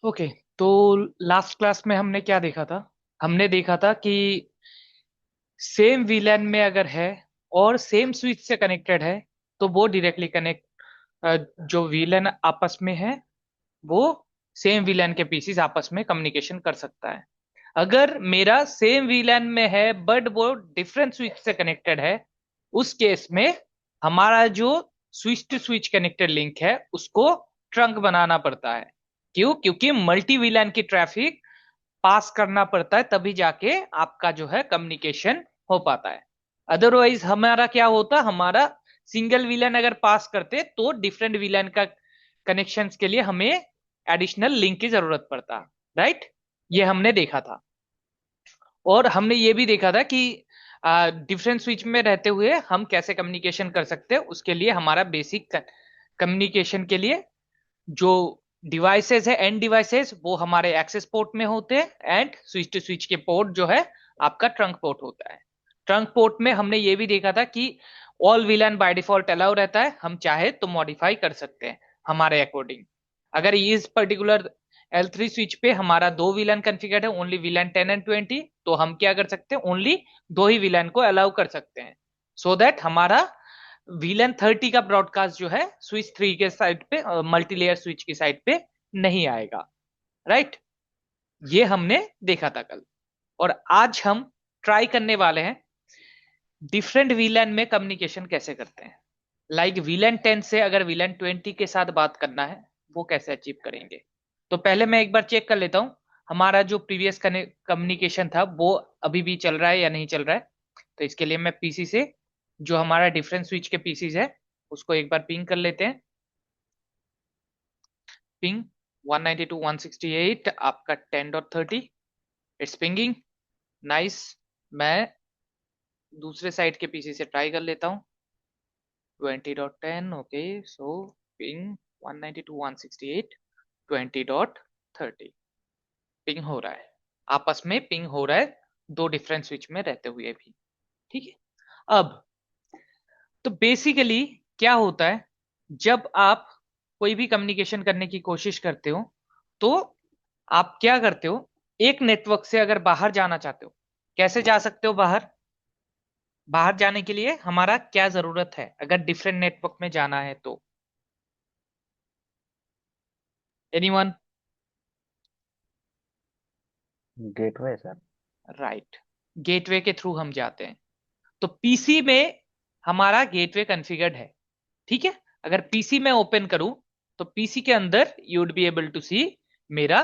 Okay. तो last class में हमने क्या देखा था? हमने देखा था कि सेम वीलैन में अगर है और सेम स्विच से कनेक्टेड है तो वो डायरेक्टली कनेक्ट, जो वीलैन आपस में है वो सेम वीलैन के पीसीस आपस में कम्युनिकेशन कर सकता है। अगर मेरा सेम वीलैन में है बट वो डिफरेंट स्विच से कनेक्टेड है, उस केस में हमारा जो switch to switch connected link है उसको ट्रंक बनाना पड़ता है। क्यों? क्योंकि मल्टी वीलैन की ट्रैफिक पास करना पड़ता है, तभी जाके आपका जो है कम्युनिकेशन हो पाता है। अदरवाइज हमारा क्या होता, हमारा सिंगल विलन अगर पास करते तो डिफरेंट विलन का कनेक्शंस के लिए हमें एडिशनल लिंक की जरूरत पड़ता। राइट? ये हमने देखा था। और हमने ये भी देखा था कि डिफरेंट स्विच में रहते हुए हम कैसे कम्युनिकेशन कर सकते हैं। उसके लिए हमारा बेसिक कम्युनिकेशन के लिए जो डिवाइसेस है, एंड डिवाइसेस, वो हमारे एक्सेस पोर्ट में होते हैं, एंड स्विच टू स्विच के पोर्ट जो है आपका ट्रंक पोर्ट होता है। ट्रंक पोर्ट में हमने ये भी देखा था कि all VLAN by default allow रहता है, हम चाहे तो मॉडिफाई कर सकते हैं हमारे अकॉर्डिंग। अगर इस पर्टिकुलर L3 स्विच पे हमारा दो वीलन कॉन्फ़िगर्ड है, ओनली वीलन 10 एंड 20, तो हम क्या कर सकते हैं, ओनली दो ही वीलन को अलाउ कर सकते हैं, सो दैट हमारा वीलन 30 का ब्रॉडकास्ट जो है स्विच 3 के साइड पे, मल्टीलेयर स्विच की साइड पे नहीं आएगा। राइट? ये हमने देखा था कल। और आज हम ट्राई करने वाले हैं डिफरेंट वीलन में कम्युनिकेशन कैसे करते हैं। लाइक वीलन 10 से अगर वीलन 20 के साथ बात करना है, वो कैसे अचीव करेंगे। तो पहले मैं एक बार चेक कर लेता हूं हमारा जो प्रीवियस कम्युनिकेशन था वो अभी भी चल रहा है या नहीं चल रहा है। तो इसके लिए मैं पीसी से जो हमारा डिफरेंट स्विच के पीसीज है उसको एक बार पिंग कर लेते हैं। पिंग 192.168 आपका 10.30, इट्स पिंगिंग। नाइस। मैं दूसरे साइड के पीसी से ट्राई कर लेता हूँ। 20.10, ओके। सो पिंग 192.168 20.30 पिंग हो रहा है। आपस में पिंग हो रहा है, दो डिफरेंट स्विच में रहते हुए भी। ठीक है। अब तो बेसिकली क्या होता है, जब आप कोई भी कम्युनिकेशन करने की कोशिश करते हो तो आप क्या करते हो, एक नेटवर्क से अगर बाहर जाना चाहते हो, कैसे जा सकते हो बाहर? बाहर जाने के लिए हमारा क्या जरूरत है अगर डिफरेंट नेटवर्क में जाना है तो? Anyone? Gateway sir. Right. Gateway के थ्रू हम जाते हैं। तो पीसी में हमारा गेटवे कॉन्फ़िगर्ड है। ठीक है। अगर पीसी में ओपन करूं तो पीसी के अंदर you would be able to see मेरा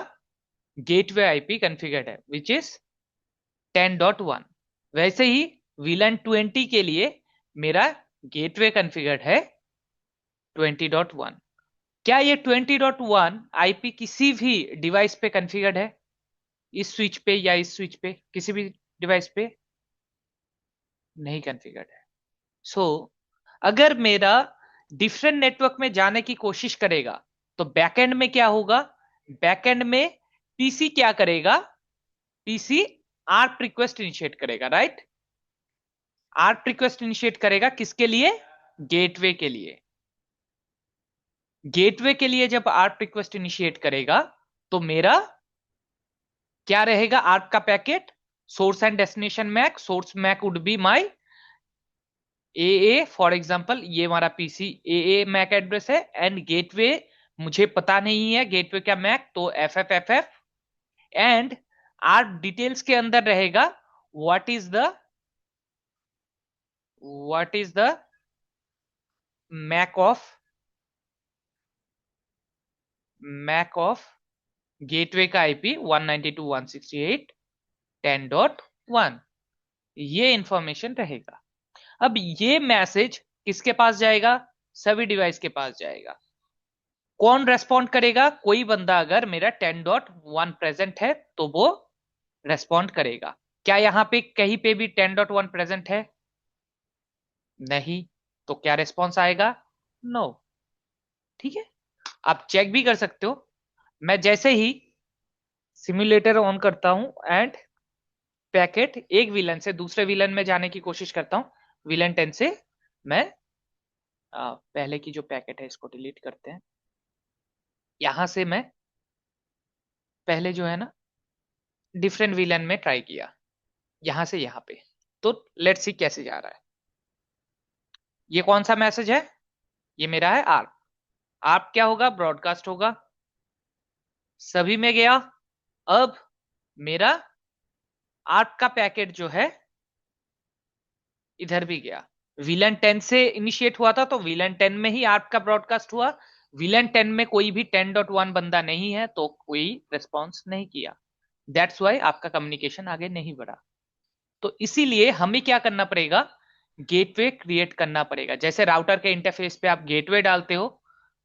गेटवे आईपी कॉन्फ़िगर्ड है विच इज 10.1। वैसे ही VLAN 20 के लिए मेरा गेटवे कॉन्फ़िगर्ड है 20.1। क्या ये 20.1 आईपी किसी भी डिवाइस पे कॉन्फ़िगर्ड है? इस स्विच पे या इस स्विच पे, किसी भी डिवाइस पे नहीं कॉन्फ़िगर्ड है। सो अगर मेरा डिफरेंट नेटवर्क में जाने की कोशिश करेगा तो बैकएंड में क्या होगा? बैकएंड में पीसी क्या करेगा? पीसी आर्प रिक्वेस्ट इनिशिएट करेगा। राइट? आर्प रिक्वेस्ट इनिशिएट करेगा किसके लिए? गेटवे के लिए। गेटवे के लिए जब आर्प रिक्वेस्ट इनिशिएट करेगा तो मेरा क्या रहेगा? आर्प का packet source and destination MAC, source MAC would be my A for example, ये हमारा पीसी ए मैक एड्रेस है, एंड गेटवे मुझे पता नहीं है गेटवे का मैक, तो एफ एंड आर डिटेल्स के अंदर रहेगा what is the what is the MAC of MAC of gateway का आईपी 192.168.10.1। ये इंफॉर्मेशन रहेगा। अब ये मैसेज किसके पास जाएगा? सभी डिवाइस के पास जाएगा। कौन रेस्पॉन्ड करेगा? कोई बंदा अगर मेरा 10.1 प्रेजेंट है तो वो रेस्पॉन्ड करेगा। क्या यहां पे कहीं पे भी 10.1 प्रेजेंट है? नहीं। तो क्या रेस्पॉन्स आएगा? नो। ठीक है। आप चेक भी कर सकते हो। मैं जैसे ही सिम्युलेटर ऑन करता हूं एंड पैकेट एक विलन से दूसरे विलन में जाने की कोशिश करता हूं, विलन 10 से, मैं पहले की जो पैकेट है इसको डिलीट करते हैं। यहां से मैं पहले जो है ना डिफरेंट वीलन में ट्राई किया, यहां से यहां पे। तो लेट्स सी कैसे जा रहा है। ये कौन सा मैसेज है? ये मेरा है आर्प। आर्प क्या होगा? ब्रॉडकास्ट होगा, सभी में गया। अब मेरा आर्प का पैकेट जो है इधर भी गया। विलन 10 से इनिशिएट हुआ था, तो विलन 10 में ही आर्प का ब्रॉडकास्ट हुआ। विलन 10 में कोई भी 10.1 बंदा नहीं है, तो कोई रिस्पॉन्स नहीं किया। दैट्स वाई आपका कम्युनिकेशन आगे नहीं बढ़ा। तो इसीलिए हमें क्या करना पड़ेगा? गेटवे क्रिएट करना पड़ेगा। जैसे राउटर के इंटरफेस पे आप गेटवे डालते हो,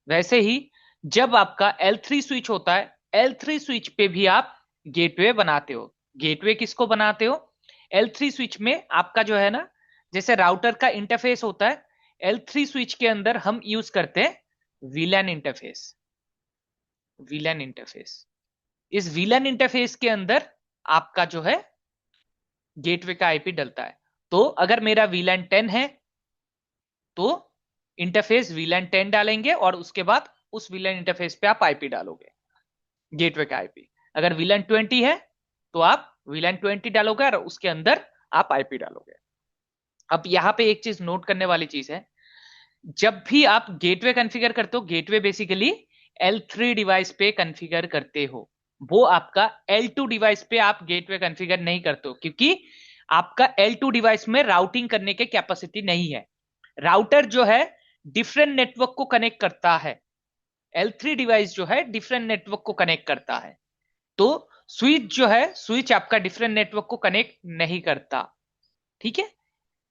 वैसे ही जब आपका L3 स्विच होता है, L3 स्विच पे भी आप गेटवे बनाते हो। गेटवे किसको बनाते हो? L3 स्विच में आपका जो है ना, जैसे राउटर का इंटरफेस होता है, L3 स्विच के अंदर हम यूज करते हैं वीलैन इंटरफेस। वीलैन इंटरफेस, इस वीलैन इंटरफेस के अंदर आपका जो है गेटवे का आईपी डलता है। तो अगर मेरा वीलैन 10 है, तो इंटरफेस वीलैन 10 डालेंगे और उसके बाद उस वीलैन इंटरफेस पे आप आईपी डालोगे, गेटवे का आईपी। अगर वीलैन 20 है, तो आप वीलैन 20 डालोगे और उसके अंदर आप आईपी डालोगे। अब यहां पे एक चीज नोट करने वाली चीज है, जब भी आप गेटवे कॉन्फ़िगर करते हो, गेटवे बेसिकली L3 डिवाइस पे कॉन्फ़िगर करते हो। वो आपका L2 डिवाइस पे आप गेटवे कॉन्फ़िगर नहीं करते हो, क्योंकि आपका L2 डिवाइस में राउटिंग करने के कैपेसिटी नहीं है। राउटर जो है डिफरेंट नेटवर्क को कनेक्ट करता है, L3 डिवाइस जो है डिफरेंट नेटवर्क को कनेक्ट करता है। तो स्विच जो है, स्विच आपका डिफरेंट नेटवर्क को कनेक्ट नहीं करता। ठीक है?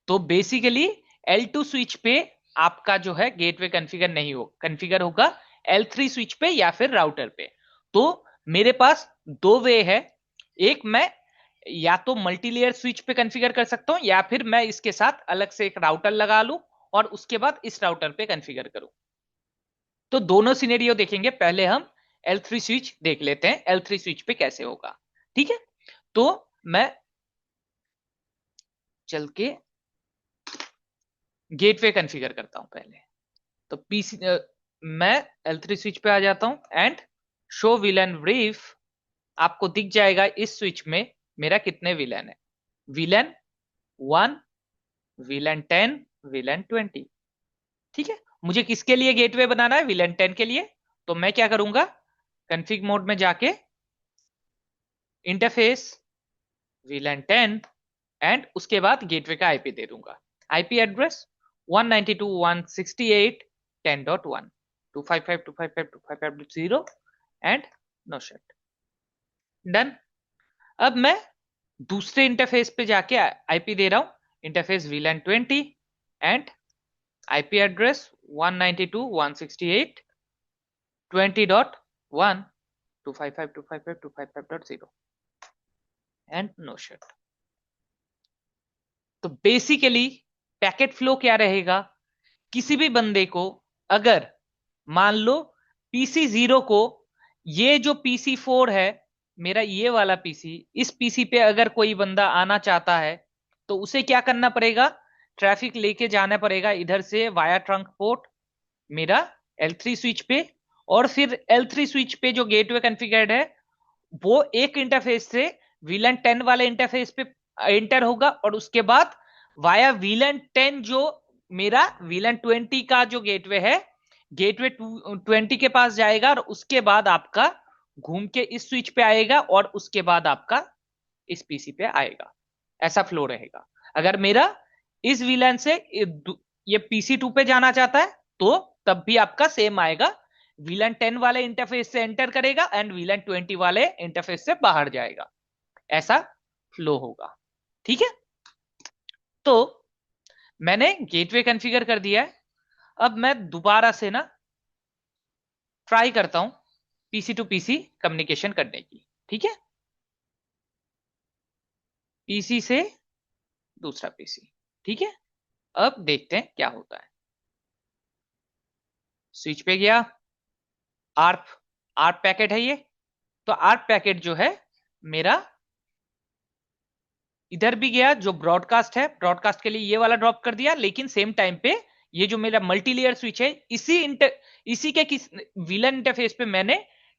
तो बेसिकली L2 स्विच पे आपका जो है गेटवे कॉन्फ़िगर नहीं हो, कॉन्फ़िगर होगा L3 स्विच पे या फिर राउटर पे। तो मेरे पास दो वे है, एक मैं या तो मल्टी लेयर स्विच पे कॉन्फ़िगर कर सकता हूं, या फिर मैं इसके साथ अलग से एक राउटर लगा लूं और उसके बाद इस राउटर पे कॉन्फ़िगर करूं। तो दोनों सिनेरियो देखेंगे। पहले हम L3 स्विच देख लेते हैं, L3 स्विच पे कैसे होगा। ठीक है? तो मैं चल के गेटवे कॉन्फ़िगर करता हूं पहले। तो पीसी मैं L3 स्विच पे आ जाता हूं एंड शो विलन ब्रीफ। आपको दिख जाएगा इस स्विच में मेरा कितने विलन है। Villain 1, villain 10, villain 20। ठीक है? मुझे किसके लिए गेटवे बनाना है? विलन 10 के लिए। तो मैं क्या करूंगा? कॉन्फ़िग मोड में जाके इंटरफेस विलन 10 एंड उसके बाद गेटवे का आईपी दे दूंगा। IP address 192.168.10.1 255.255.255.0 and no shut. Done. अब मैं दूसरे इंटरफेस पे जाके आईपी दे रहा हूं, interface VLAN 20 and IP address 192.168.20.1 255.255.255.0 and no shut. तो बेसिकली पैकेट फ्लो क्या रहेगा? किसी भी बंदे को, अगर मान लो PC0 को, ये जो PC4 है मेरा, ये वाला पीसी, इस पीसी पे अगर कोई बंदा आना चाहता है, तो उसे क्या करना पड़ेगा? ट्रैफिक लेके जाना पड़ेगा इधर से वाया ट्रंक पोर्ट मेरा L3 स्विच पे। और फिर L3 स्विच पे जो गेटवे कॉन्फ़िगर्ड है, वो एक इंटरफेस से VLAN 10 वाले इंटरफेस पे एंटर होगा, और उसके बाद वाया VLAN 10 जो मेरा VLAN 20 का जो गेटवे है, गेटवे 20 के पास जाएगा, और उसके बाद आपका घूम के इस स्विच पे आएगा, और उसके बाद आपका इस पीसी पे आएगा। ऐसा फ्लो रहेगा। अगर मेरा इस VLAN से ये PC2 पे जाना चाहता है, तो तब भी आपका सेम आएगा। VLAN 10 वाले इंटरफेस से एंटर करेगा एंड VLAN 20 वाले इंटरफेस से बाहर जाएगा। ऐसा फ्लो होगा। ठीक है? तो मैंने गेटवे कॉन्फ़िगर कर दिया है। अब मैं दोबारा से ना ट्राई करता हूं पीसी टू पीसी कम्युनिकेशन करने की। ठीक है? पीसी से दूसरा पीसी। ठीक है? अब देखते हैं क्या होता है। स्विच पे गया, आर्प आर्प पैकेट है ये। तो आर्प पैकेट जो है मेरा इधर भी गया, जो ब्रॉडकास्ट है, ब्रॉडकास्ट के लिए ये वाला ड्रॉप कर दिया, लेकिन सेम टाइम पे ये जो मेरा मल्टी लेयर स्विच है, इसी के किस विलन इंटरफेस पे मैंने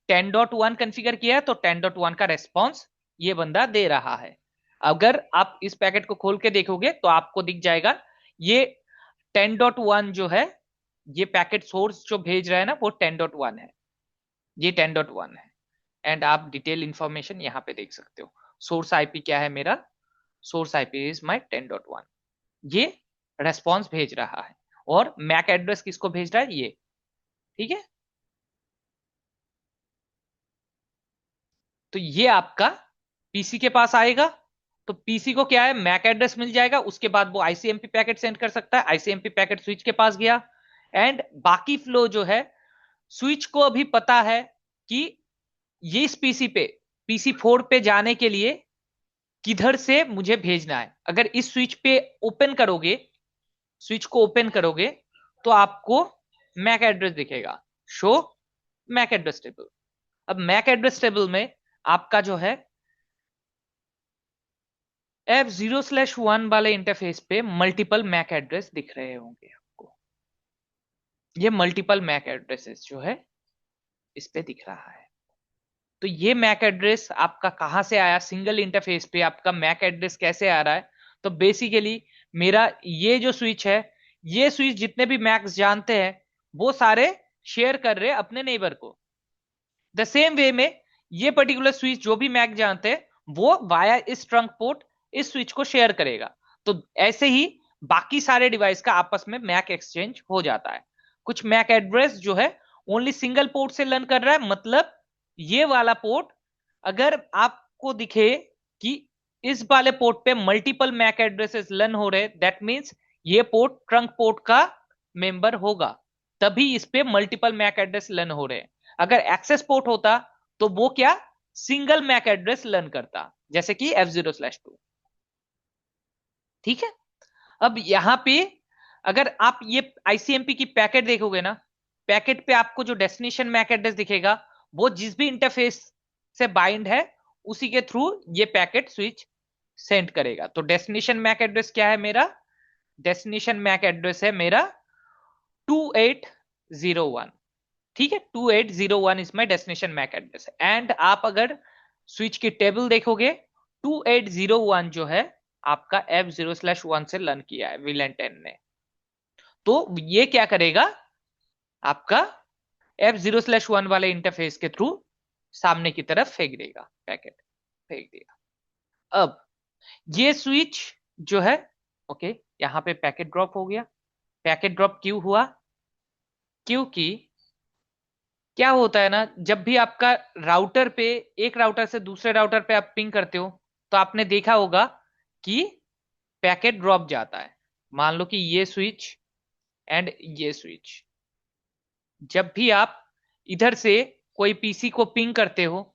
10.1 कॉन्फ़िगर किया है तो 10.1 का रेस्पॉन्स ये बंदा दे रहा है। अगर आप इस पैकेट को खोल के देखोगे तो आपको दिख जाएगा ये 10.1 जो है, ये पैकेट सोर्स जो भेज रहा है ना वो 10.1 है, ये 10.1 है। एंड आप डिटेल इंफॉर्मेशन यहाँ पे देख सकते हो। सोर्स आईपी क्या है मेरा, सोर्स आईपी इज माई 10.1। ये रेस्पॉन्स भेज रहा है और मैक एड्रेस किसको भेज रहा है ये, ठीक है। तो ये आपका पीसी के पास आएगा, तो पीसी को क्या है मैक एड्रेस मिल जाएगा, उसके बाद वो आईसीएमपी पैकेट सेंड कर सकता है, आईसीएमपी पैकेट स्विच के पास गया। एंड बाकी फ्लो जो है, स्विच को अभी पता है कि ये इस पीसी पे, पीसी 4 पे जाने के लिए किधर से मुझे भेजना है। अगर इस स्विच पे ओपन करोगे, स्विच को ओपन करोगे तो आपको मैक एड्रेस दिखेगा, शो मैक एड्रेस टेबल। अब मैक एड्रेस टेबल में आपका जो है F0/1 वाले इंटरफेस पे मल्टीपल मैक एड्रेस दिख रहे होंगे आपको। ये मल्टीपल मैक एड्रेसेस जो है इस पे दिख रहा है। तो ये मैक एड्रेस आपका कहां से आया, सिंगल इंटरफेस पे आपका मैक एड्रेस कैसे आ रहा है। तो बेसिकली मेरा ये जो स्विच है, ये स्विच जितने भी मैक्स जानते हैं वो सारे शेयर कर रहे हैं अपने नेबर को। द सेम वे में ये पर्टिकुलर स्विच जो भी मैक जानते हैं वो वाया इस ट्रंक पोर्ट इस स्विच को शेयर करेगा। तो ऐसे ही बाकी सारे डिवाइस का आपस में मैक एक्सचेंज हो जाता है। कुछ मैक एड्रेस जो है ओनली सिंगल पोर्ट से लर्न कर रहा है, मतलब ये वाला पोर्ट अगर आपको दिखे कि इस वाले पोर्ट पे मल्टीपल मैक एड्रेसेस लर्न हो रहे, दैट मींस ये पोर्ट ट्रंक पोर्ट का मेंबर होगा, तभी इस पे मल्टीपल मैक एड्रेस लर्न हो रहे हैं। अगर एक्सेस पोर्ट होता तो वो क्या सिंगल मैक एड्रेस लर्न करता, जैसे कि F0/2, ठीक है। अब यहां पे अगर आप ये आईसीएमपी की पैकेट देखोगे ना, पैकेट पे आपको जो डेस्टिनेशन मैक एड्रेस दिखेगा वो जिस भी इंटरफेस से बाइंड है उसी के थ्रू ये पैकेट स्विच सेंड करेगा। तो डेस्टिनेशन मैक एड्रेस क्या है मेरा, डेस्टिनेशन मैक एड्रेस है मेरा 2801, ठीक है। 2801 is my destination MAC address. And आप अगर स्विच की टेबल देखोगे 2801 जो है आपका F0/1 से लर्न किया है विलन 10 ने। तो ये क्या करेगा, आपका F0/1 वाले इंटरफेस के थ्रू सामने की तरफ फेंक देगा, पैकेट फेंक देगा। अब ये स्विच जो है, ओके, यहां पे पैकेट ड्रॉप हो गया। पैकेट ड्रॉप क्यों हुआ, क्योंकि क्या होता है ना, जब भी आपका राउटर पे, एक राउटर से दूसरे राउटर पे आप पिंग करते हो तो आपने देखा होगा कि पैकेट ड्रॉप जाता है। मान लो कि ये स्विच एंड ये स्विच, जब भी आप इधर से कोई पीसी को पिंग करते हो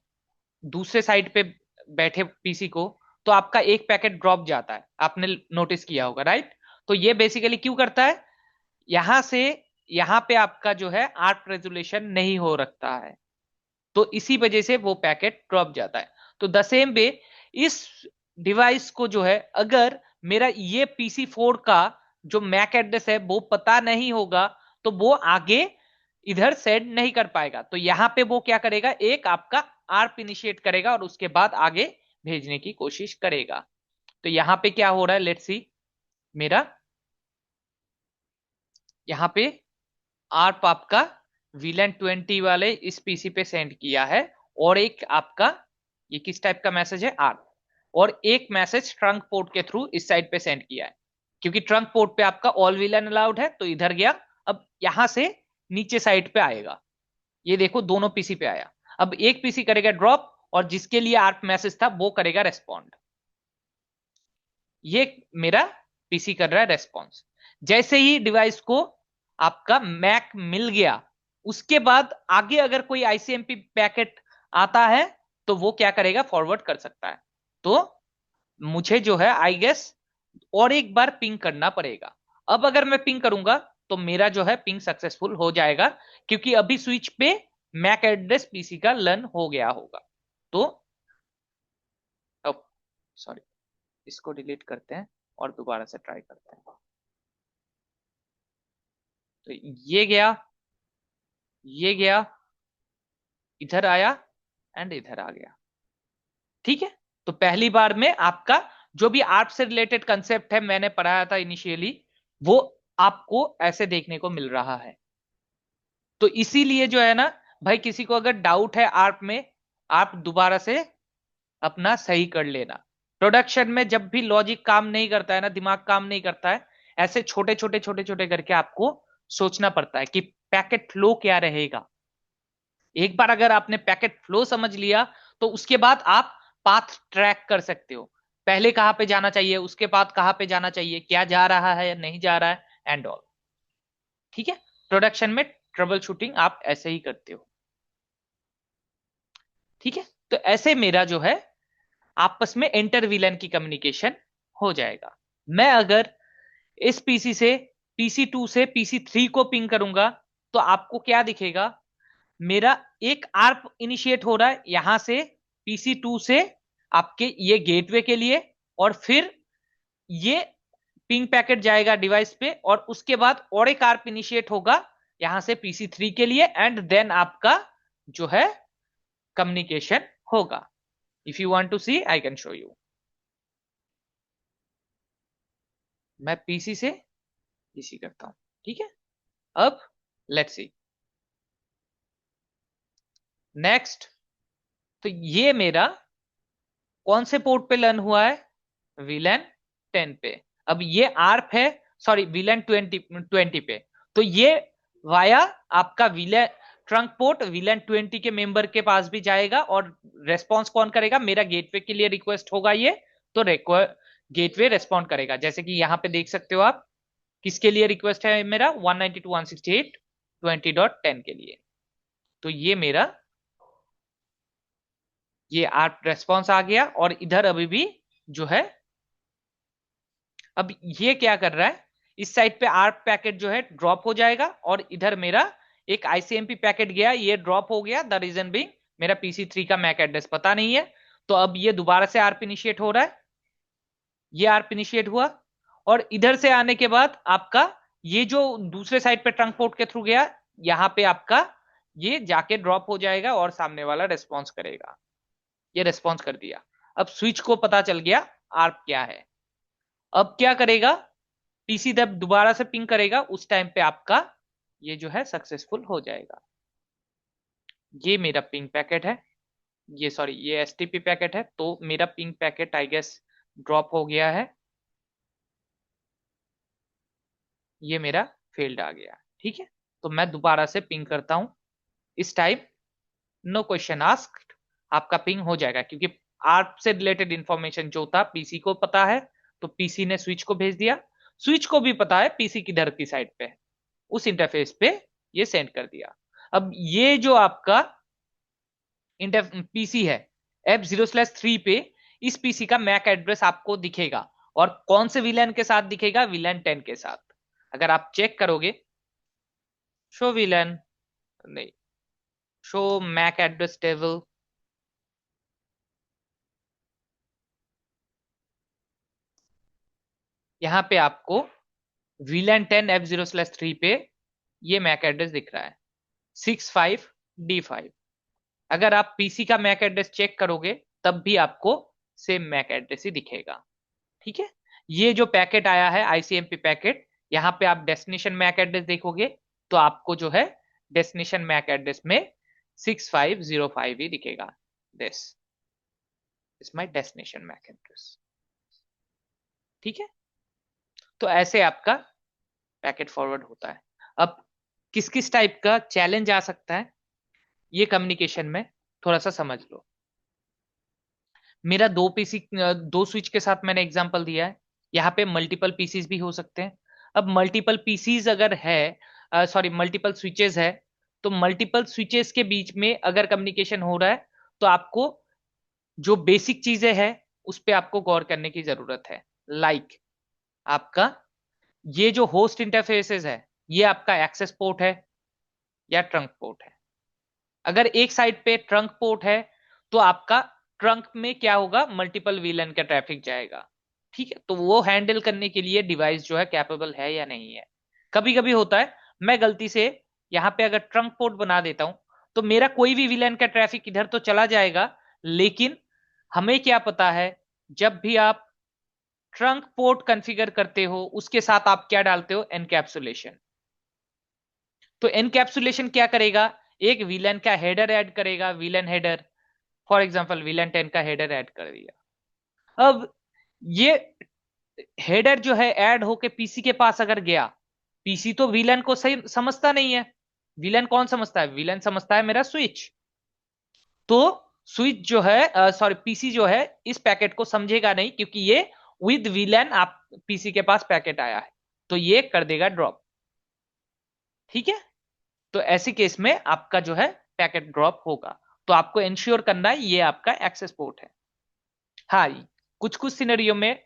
दूसरे साइड पे बैठे पीसी को, तो आपका एक पैकेट ड्रॉप जाता है, आपने नोटिस किया होगा, राइट। तो ये बेसिकली क्यों करता है, यहां से यहां पे आपका जो है आर्क रेजोल्यूशन नहीं हो रखता है, तो इसी वजह से वो पैकेट ड्रॉप जाता है। तो द सेम वे इस डिवाइस को जो है, अगर मेरा ये PC4 का जो मैक एड्रेस है वो पता नहीं होगा तो वो आगे इधर सेंड नहीं कर पाएगा। तो यहां पे वो क्या करेगा, एक आपका आर्प इनिशिएट करेगा और उसके बाद आगे भेजने की कोशिश करेगा। तो यहां पे क्या हो रहा है, लेट्स सी, मेरा यहां पे आर्प आपका VLAN 20 वाले इस पीसी पे सेंड किया है, और एक आपका ये किस टाइप का मैसेज है, आर्प, और एक मैसेज ट्रंक पोर्ट के थ्रू इस साइड पे सेंड किया है, क्योंकि ट्रंक पोर्ट पे आपका ऑल VLAN अलाउड है तो इधर गया। अब यहां से नीचे साइड पे आएगा, ये देखो दोनों पीसी पे आया। अब एक पीसी करेगा ड्रॉप और जिसके लिए आर्प मैसेज था वो करेगा रेस्पॉन्ड। ये मेरा पीसी कर रहा है रेस्पॉन्स। जैसे ही डिवाइस को आपका मैक मिल गया, उसके बाद आगे अगर कोई आईसीएमपी पैकेट आता है तो वो क्या करेगा, फॉरवर्ड कर सकता है। तो मुझे जो है आई गेस और एक बार पिंग करना पड़ेगा। अब अगर मैं पिंग करूंगा तो मेरा जो है पिंग सक्सेसफुल हो जाएगा, क्योंकि अभी स्विच पे मैक एड्रेस पीसी का लर्न हो गया होगा। तो सॉरी, इसको डिलीट करते हैं और दोबारा से ट्राई करते हैं। तो ये गया, ये गया, इधर आया एंड इधर आ गया। ठीक है, तो पहली बार में आपका जो भी आर्प से रिलेटेड कंसेप्ट है मैंने पढ़ाया था इनिशियली, वो आपको ऐसे देखने को मिल रहा है। तो इसीलिए जो है ना भाई, किसी को अगर डाउट है आर्प में, आप दोबारा से अपना सही कर लेना। प्रोडक्शन में जब भी लॉजिक काम नहीं करता है ना, दिमाग काम नहीं करता है, ऐसे छोटे छोटे छोटे छोटे करके आपको सोचना पड़ता है कि पैकेट फ्लो क्या रहेगा। एक बार अगर आपने पैकेट फ्लो समझ लिया, तो उसके बाद आप पाथ ट्रैक कर सकते हो। पहले कहां पे जाना चाहिए, उसके बाद कहां पे जाना चाहिए, क्या जा रहा है या नहीं जा रहा है, एंड ऑल। ठीक है, प्रोडक्शन में ट्रबल शूटिंग आप ऐसे ही करते हो। ठीक है, तो ऐसे मेरा जो है आपस में इंटर विलन की कम्युनिकेशन हो जाएगा। मैं अगर इस पीसी से PC2 से PC3 को पिंग करूंगा, तो आपको क्या दिखेगा, मेरा एक आर्प इनिशिएट हो रहा है यहां से PC2 से आपके ये गेटवे के लिए, और फिर ये पिंग पैकेट जाएगा डिवाइस पे, और उसके बाद और एक आर्प इनिशिएट होगा यहां से PC3 के लिए, एंड देन आपका जो है कम्युनिकेशन होगा। If you want to see I can show you. मैं पीसी से पीसी करता हूं। ठीक है, अब लेट्स सी नेक्स्ट। तो ये मेरा कौन से पोर्ट पे लर्न हुआ है, VLAN 10 पे। अब ये आर्प है, सॉरी VLAN 20 पे। तो ये वाया आपका VLAN ट्रंक पोर्ट VLAN 20 के मेंबर के पास भी जाएगा, और रेस्पॉन्स कौन करेगा, मेरा गेटवे के लिए रिक्वेस्ट होगा ये, तो गेटवे रेस्पॉन्ड करेगा। जैसे कि यहां पे देख सकते हो आप, किसके लिए रिक्वेस्ट है मेरा, 192.168.20.10 के लिए। तो ये मेरा ये आर्प रेस्पॉन्स आ गया, और इधर अभी भी जो है, अब ये क्या कर रहा है, इस साइड पे आर्प पैकेट जो है ड्रॉप हो जाएगा, और इधर मेरा एक ICMP पैकेट गया, ये ड्रॉप हो गया। द रीजन बीइंग मेरा PC3 का मैक एड्रेस पता नहीं है। तो अब ये दोबारा से आर्प इनिशिएट हो रहा है, ये आर्प इनिशिएट हुआ, और इधर से आने के बाद आपका ये जो दूसरे साइड पे ट्रंक पोर्ट के थ्रू गया, यहां पे आपका ये जाके ड्रॉप हो जाएगा, और सामने वाला रेस्पॉन्स करेगा। ये रेस्पॉन्स कर दिया। अब स्विच को पता चल गया आर्प क्या है। अब क्या करेगा, PC जब दोबारा से पिंग करेगा, उस टाइम पे आपका ये जो है सक्सेसफुल हो जाएगा। ये मेरा पिंग पैकेट है, ये सॉरी ये STP पैकेट है, तो मेरा ping packet I guess drop हो गया है। ये मेरा फेल्ड आ गया। ठीक है, तो मैं दोबारा से पिंग करता हूं। इस टाइम नो क्वेश्चन आस्क्ड, आपका पिंग हो जाएगा, क्योंकि आर्प से रिलेटेड इंफॉर्मेशन जो था PC को पता है, तो PC ने स्विच को भेज दिया। स्विच को भी पता है PC किधर की साइड पे है, उस इंटरफेस पे ये सेंड कर दिया। अब ये जो आपका PC है F0/3 पे, इस PC का मैक एड्रेस आपको दिखेगा, और कौन से विलन के साथ दिखेगा, VLAN 10 के साथ। अगर आप चेक करोगे, शो VLAN, नहीं, शो मैक एड्रेस टेबल, यहां पे आपको VLAN 10 F0/3 पे ये मैक एड्रेस दिख रहा है 65D5। अगर आप PC का मैक एड्रेस चेक करोगे, तब भी आपको सेम मैक एड्रेस ही दिखेगा। ठीक है, ये जो पैकेट आया है ICMP पैकेट, यहाँ पे आप डेस्टिनेशन मैक एड्रेस देखोगे, तो आपको जो है डेस्टिनेशन मैक एड्रेस में 6505 ही दिखेगा। This is my destination MAC address. ठीक है, तो ऐसे आपका पैकेट फॉरवर्ड होता है। अब किस किस टाइप का चैलेंज आ सकता है ये कम्युनिकेशन में, थोड़ा सा समझ लो। मेरा दो स्विच के साथ मैंने एग्जांपल दिया है, यहाँ पे मल्टीपल पीसीज भी हो सकते हैं। अब मल्टीपल पीसीज अगर है, सॉरी मल्टीपल स्विचेस है, तो मल्टीपल स्विचेस के बीच में अगर कम्युनिकेशन हो रहा है, तो आपको जो बेसिक चीजें हैं उस पे आपको गौर करने की जरूरत है। लाइक आपका ये जो होस्ट इंटरफेसेस है, ये आपका एक्सेस पोर्ट है या ट्रंक पोर्ट है। अगर एक साइड पे ट्रंक पोर्ट है, तो आपका ट्रंक में क्या होगा, मल्टीपल वीलन का ट्रैफिक जाएगा। ठीक है, तो वो हैंडल करने के लिए डिवाइस जो है कैपेबल है या नहीं है। कभी कभी होता है मैं गलती से यहाँ पे अगर ट्रंक पोर्ट बना देता हूं, तो मेरा कोई भी विलेन का ट्रैफिक इधर तो चला जाएगा, लेकिन हमें क्या पता है, जब भी आप ट्रंक पोर्ट कॉन्फ़िगर करते हो उसके साथ आप क्या डालते हो, एनकैप्सुलेशन। तो एनकैप्सुलेशन क्या करेगा, एक विलेन का हेडर ऐड करेगा, villain header, for example villain 10 का हेडर ऐड कर दिया। अब ये हेडर जो है ऐड होके पीसी के पास अगर गया, पीसी तो विलन को सही समझता नहीं है। विलन कौन समझता है, विलन समझता है मेरा स्विच। तो स्विच जो है, सॉरी पीसी जो है इस पैकेट को समझेगा नहीं, क्योंकि ये विद विलन आप पीसी के पास पैकेट आया है, तो ये कर देगा ड्रॉप। ठीक है, तो ऐसे केस में आपका जो है पैकेट ड्रॉप होगा। तो आपको इंश्योर करना है ये आपका एक्सेस पोर्ट है। हाँ, कुछ कुछ सिनेरियो में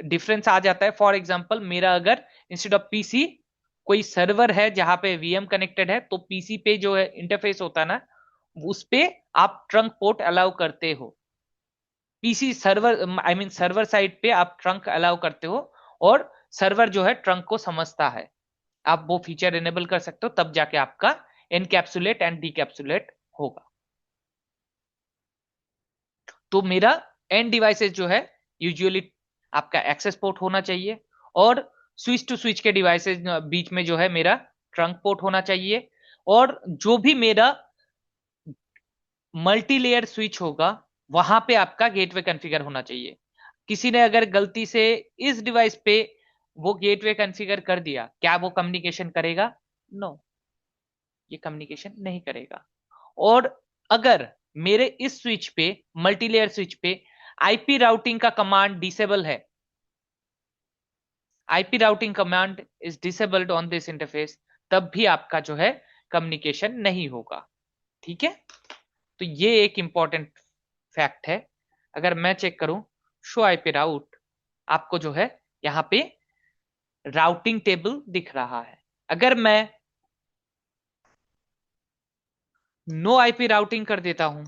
डिफरेंस आ जाता है। फॉर एग्जांपल मेरा अगर इंस्टेड ऑफ पीसी कोई सर्वर है जहां पे वीएम कनेक्टेड है, तो पीसी पे जो है इंटरफेस होता है ना, उस पे आप ट्रंक पोर्ट अलाउ करते हो। PC server, I mean server side पे आप ट्रंक अलाउ करते हो, और सर्वर जो है ट्रंक को समझता है। आप वो फीचर इनेबल कर सकते हो, तब जाके आपका एनकैप्सुलेट एंड डीकैप्सुलेट होगा। तो मेरा एंड डिवाइसेस जो है यूजुअली आपका एक्सेस पोर्ट होना चाहिए, और स्विच टू स्विच के डिवाइसेस बीच में जो है मेरा ट्रंक पोर्ट होना चाहिए। और जो भी मेरा मल्टी लेयर स्विच होगा वहां पे आपका गेटवे कॉन्फ़िगर होना चाहिए। किसी ने अगर गलती से इस डिवाइस पे वो गेटवे कॉन्फ़िगर कर दिया, क्या वो कम्युनिकेशन करेगा? नो, ये कम्युनिकेशन नहीं करेगा। और अगर मेरे इस स्विच पे, मल्टी लेयर स्विच पे आईपी राउटिंग का कमांड डिसेबल है, IP routing command is disabled on this interface, तब भी आपका जो है कम्युनिकेशन नहीं होगा। ठीक है, तो ये एक इंपॉर्टेंट फैक्ट है। अगर मैं चेक करूं शो आईपी राउट, आपको जो है यहां पे राउटिंग टेबल दिख रहा है। अगर मैं नो आईपी राउटिंग कर देता हूं,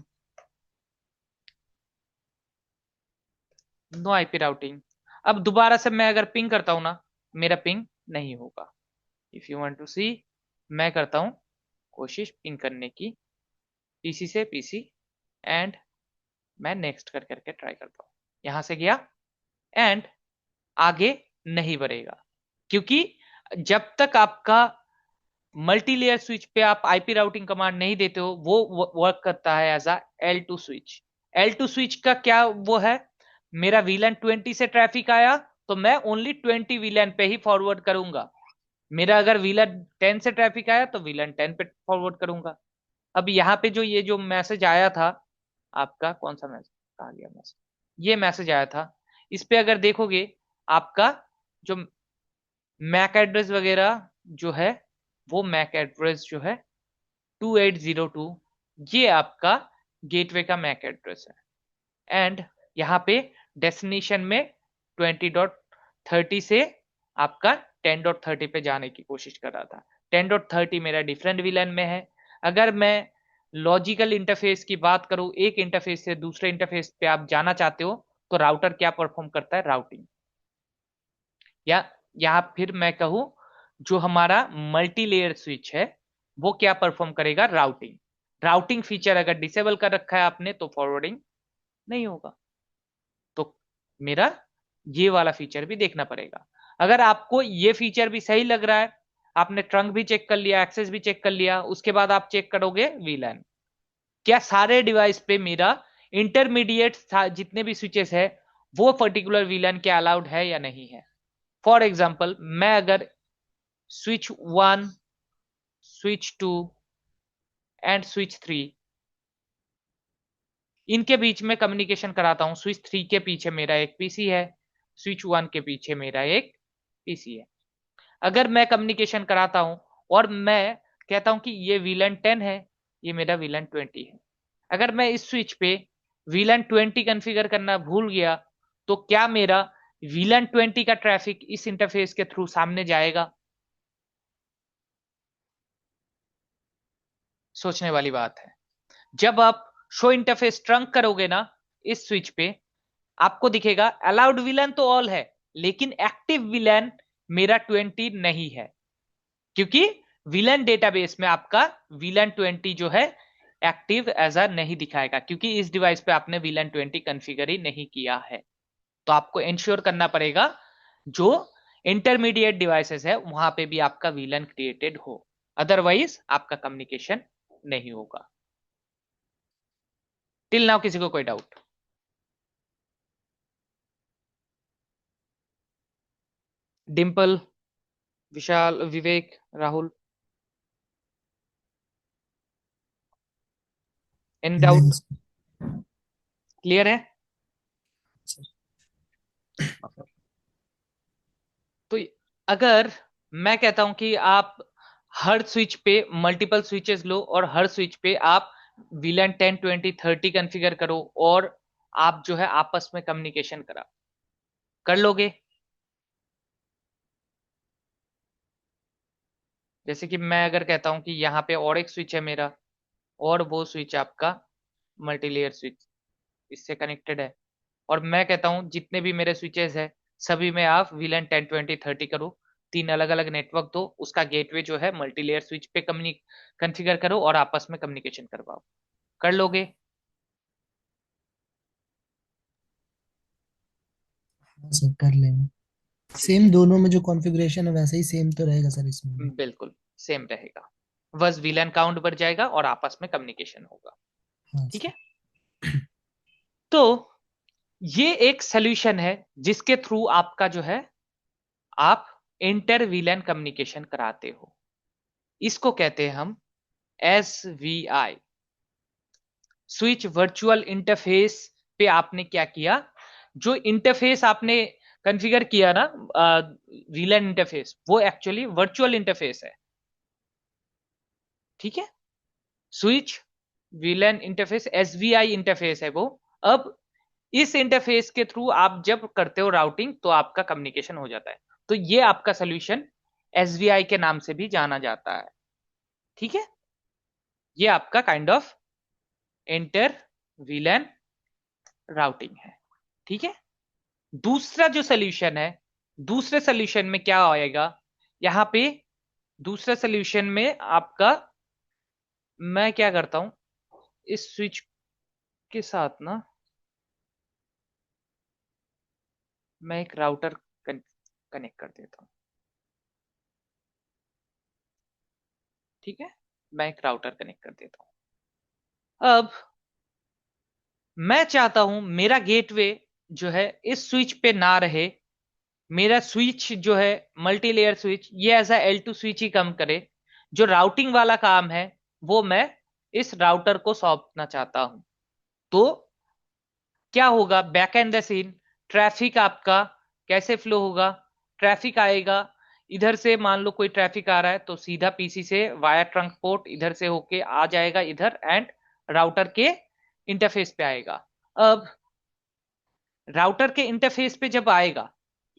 नो आईपी राउटिंग, अब दोबारा से मैं अगर पिंग करता हूं ना, मेरा पिंग नहीं होगा। इफ यू वांट टू सी, मैं करता हूं कोशिश पिंग करने की, पीसी से पीसी, एंड मैं नेक्स्ट कर करके ट्राई करता हूं। यहां से गया एंड आगे नहीं बढ़ेगा, क्योंकि जब तक आपका मल्टी लेयर स्विच पे आप आईपी राउटिंग कमांड नहीं देते हो, वो वर्क करता है as a L2 switch. L2 switch का क्या वो है, मेरा वीलन 20 से ट्रैफिक आया तो मैं ओनली 20 वीलन पे ही फॉरवर्ड करूंगा। मेरा अगर वीलन 10 से ट्रैफिक आया तो वीलन 10 पे फॉरवर्ड करूंगा। अब यहाँ पे जो ये जो मैसेज आया था, आपका कौन सा मैसेज, कहा गया मैसेज, ये मैसेज आया था, इस पे अगर देखोगे आपका जो मैक एड्रेस वगैरह जो है, वो मैक एड्रेस जो है 2802, ये आपका गेटवे का मैक एड्रेस है। एंड यहाँ पे डेस्टिनेशन में 20.30 से आपका 10.30 पे जाने की कोशिश कर रहा था। 10.30 मेरा डिफरेंट विलन में है। अगर मैं लॉजिकल इंटरफेस की बात करूं, एक इंटरफेस से दूसरे इंटरफेस पे आप जाना चाहते हो, तो राउटर क्या परफॉर्म करता है, राउटिंग। या फिर मैं कहूं, जो हमारा मल्टी लेयर स्विच है वो क्या परफॉर्म करेगा, राउटिंग। राउटिंग फीचर अगर डिसेबल कर रखा है आपने तो फॉरवर्डिंग नहीं होगा। तो मेरा ये वाला फीचर भी देखना पड़ेगा। अगर आपको ये फीचर भी सही लग रहा है, आपने ट्रंक भी चेक कर लिया, एक्सेस भी चेक कर लिया, उसके बाद आप चेक करोगे वीलैन, क्या सारे डिवाइस पे मेरा इंटरमीडिएट जितने भी स्विचेस है वो पर्टिकुलर वीलैन के अलाउड है या नहीं है। फॉर एग्जाम्पल मैं अगर स्विच 1, स्विच 2 एंड स्विच 3, इनके बीच में कम्युनिकेशन कराता हूं। स्विच 3 के पीछे मेरा एक पीसी है, स्विच 1 के पीछे मेरा एक पीसी है। अगर मैं कम्युनिकेशन कराता हूं और मैं कहता हूं कि ये वीलन 10 है, ये मेरा वीलन 20 है, अगर मैं इस स्विच पे वीलन 20 कॉन्फ़िगर करना भूल गया, तो क्या मेरा वीलन 20 का ट्रैफिक इस इंटरफेस के थ्रू सामने जाएगा? सोचने वाली बात है। जब आप शो इंटरफेस ट्रंक करोगे ना इस स्विच पे, आपको दिखेगा अलाउड विलन तो ऑल है, लेकिन एक्टिव विलन मेरा 20 नहीं है, क्योंकि विलन डेटाबेस में आपका विलन 20 जो है एक्टिव एज अ नहीं दिखाएगा, क्योंकि इस डिवाइस पे आपने VLAN 20 कॉन्फ़िगर ही नहीं किया है। तो आपको इंश्योर करना पड़ेगा जो इंटरमीडिएट डिवाइसेस है वहां पे भी आपका VLAN क्रिएटेड हो, अदरवाइज आपका कम्युनिकेशन नहीं होगा। टिल नाउ किसी को कोई डाउट? डिंपल, विशाल, विवेक, राहुल, एनी नहीं डाउट? क्लियर है? सर। हाँ सर। तो अगर मैं कहता हूं कि आप हर स्विच पे मल्टीपल स्विचेस लो और हर स्विच पे आप VLAN 10 20 30 कॉन्फ़िगर करो और आप जो है आपस में कम्युनिकेशन करा कर लोगे? जैसे कि मैं अगर कहता हूं कि यहाँ पे और एक स्विच है मेरा, और वो स्विच आपका मल्टीलेयर स्विच इससे कनेक्टेड है, और मैं कहता हूं जितने भी मेरे स्विचेस है सभी में आप VLAN 10 20 30 करो, तीन अलग अलग नेटवर्क दो, उसका गेटवे जो है मल्टीलेयर स्विच पे कॉन्फ़िगर करो और आपस में कम्युनिकेशन करवाओ, कर लोगे? हाँ सर, कर लेंगे। ठीक सेम है, दोनों में जो कॉन्फ़िगरेशन है वैसे ही सेम तो रहेगा सर इसमें भी। बिल्कुल सेम रहेगा, बस VLAN काउंट बढ़ जाएगा और आपस में कम्युनिकेशन होगा। हाँ ठीक सर। है, तो ये एक सोल्यूशन है जिसके थ्रू आपका जो है आप इंटर VLAN कम्युनिकेशन कराते हो, इसको कहते हैं हम SVI, स्विच वर्चुअल इंटरफेस। पे आपने क्या किया, जो इंटरफेस आपने कॉन्फ़िगर किया ना VLAN इंटरफेस, वो एक्चुअली वर्चुअल इंटरफेस है। ठीक है, switch VLAN interface SVI interface है वो। अब इस इंटरफेस के थ्रू आप जब करते हो राउटिंग तो आपका कम्युनिकेशन हो जाता है, तो ये आपका सोल्यूशन SVI के नाम से भी जाना जाता है। ठीक है, ये आपका kind of inter VLAN routing है। ठीक है, दूसरा जो सोल्यूशन है, दूसरे सोल्यूशन में क्या आएगा, यहां पे दूसरे सोल्यूशन में आपका, मैं क्या करता हूं इस स्विच के साथ ना, मैं एक राउटर कनेक्ट कर देता हूं। ठीक है, मैं एक राउटर कनेक्ट कर देता हूं। अब मैं चाहता हूं मेरा गेटवे जो है इस स्विच पे ना रहे, मेरा स्विच जो है मल्टी लेयर स्विच ये ऐसा L2 स्विच ही कम करे, जो राउटिंग वाला काम है वो मैं इस राउटर को सौंपना चाहता हूं। तो क्या होगा, back end the scene traffic आपका कैसे फ्लो होगा, ट्रैफिक आएगा इधर से, मान लो कोई ट्रैफिक आ रहा है तो सीधा PC से वाया ट्रंक पोर्ट इधर से होके आ जाएगा इधर एंड राउटर के इंटरफेस पे आएगा। अब राउटर के इंटरफेस पे जब आएगा,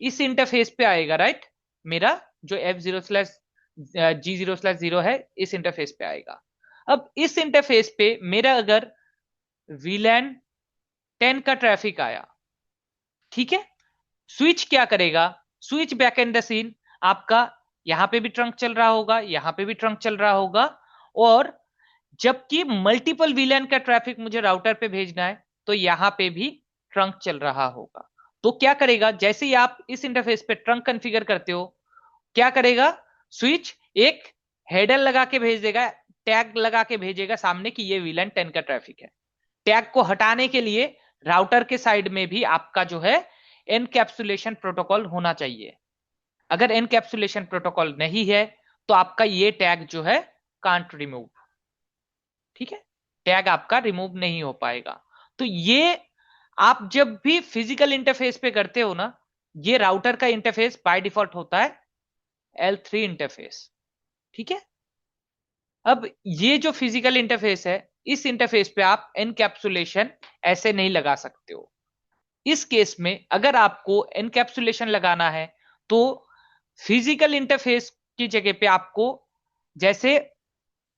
इस इंटरफेस पे आएगा राइट, मेरा जो F0/G0/0 है इस इंटरफेस पे आएगा। अब इस इंटरफेस पे मेरा अगर VLAN 10 का ट्रैफिक आया, ठीक है, स्विच क्या करेगा, switch back end the scene आपका यहां पे भी ट्रंक चल रहा होगा, यहां पे भी ट्रंक चल रहा होगा, और जबकि मल्टीपल VLAN का ट्रैफिक मुझे राउटर पे भेजना है तो यहां पे भी ट्रंक चल रहा होगा। तो क्या करेगा, जैसे ही आप इस इंटरफेस पे ट्रंक कॉन्फ़िगर करते हो, क्या करेगा, स्विच एक हेडर लगा के भेज देगा, टैग लगा के भेजेगा सामने कि ये VLAN 10 का ट्रैफिक है। टैग को हटाने के लिए राउटर के साइड में भी आपका जो है एनकैप्सुलेशन प्रोटोकॉल होना चाहिए। अगर एनकैप्सुलेशन प्रोटोकॉल नहीं है तो आपका ये टैग जो है कांट रिमूव। ठीक है, टैग आपका रिमूव नहीं हो पाएगा। तो ये आप जब भी फिजिकल इंटरफेस पे करते हो ना, ये राउटर का इंटरफेस बाय डिफॉल्ट होता है L3 इंटरफेस। ठीक है, अब ये जो फिजिकल इंटरफेस है इस इंटरफेस पे आप एनकैप्सुलेशन ऐसे नहीं लगा सकते हो। इस केस में अगर आपको एनकैप्सुलेशन लगाना है तो फिजिकल इंटरफेस की जगह पे आपको, जैसे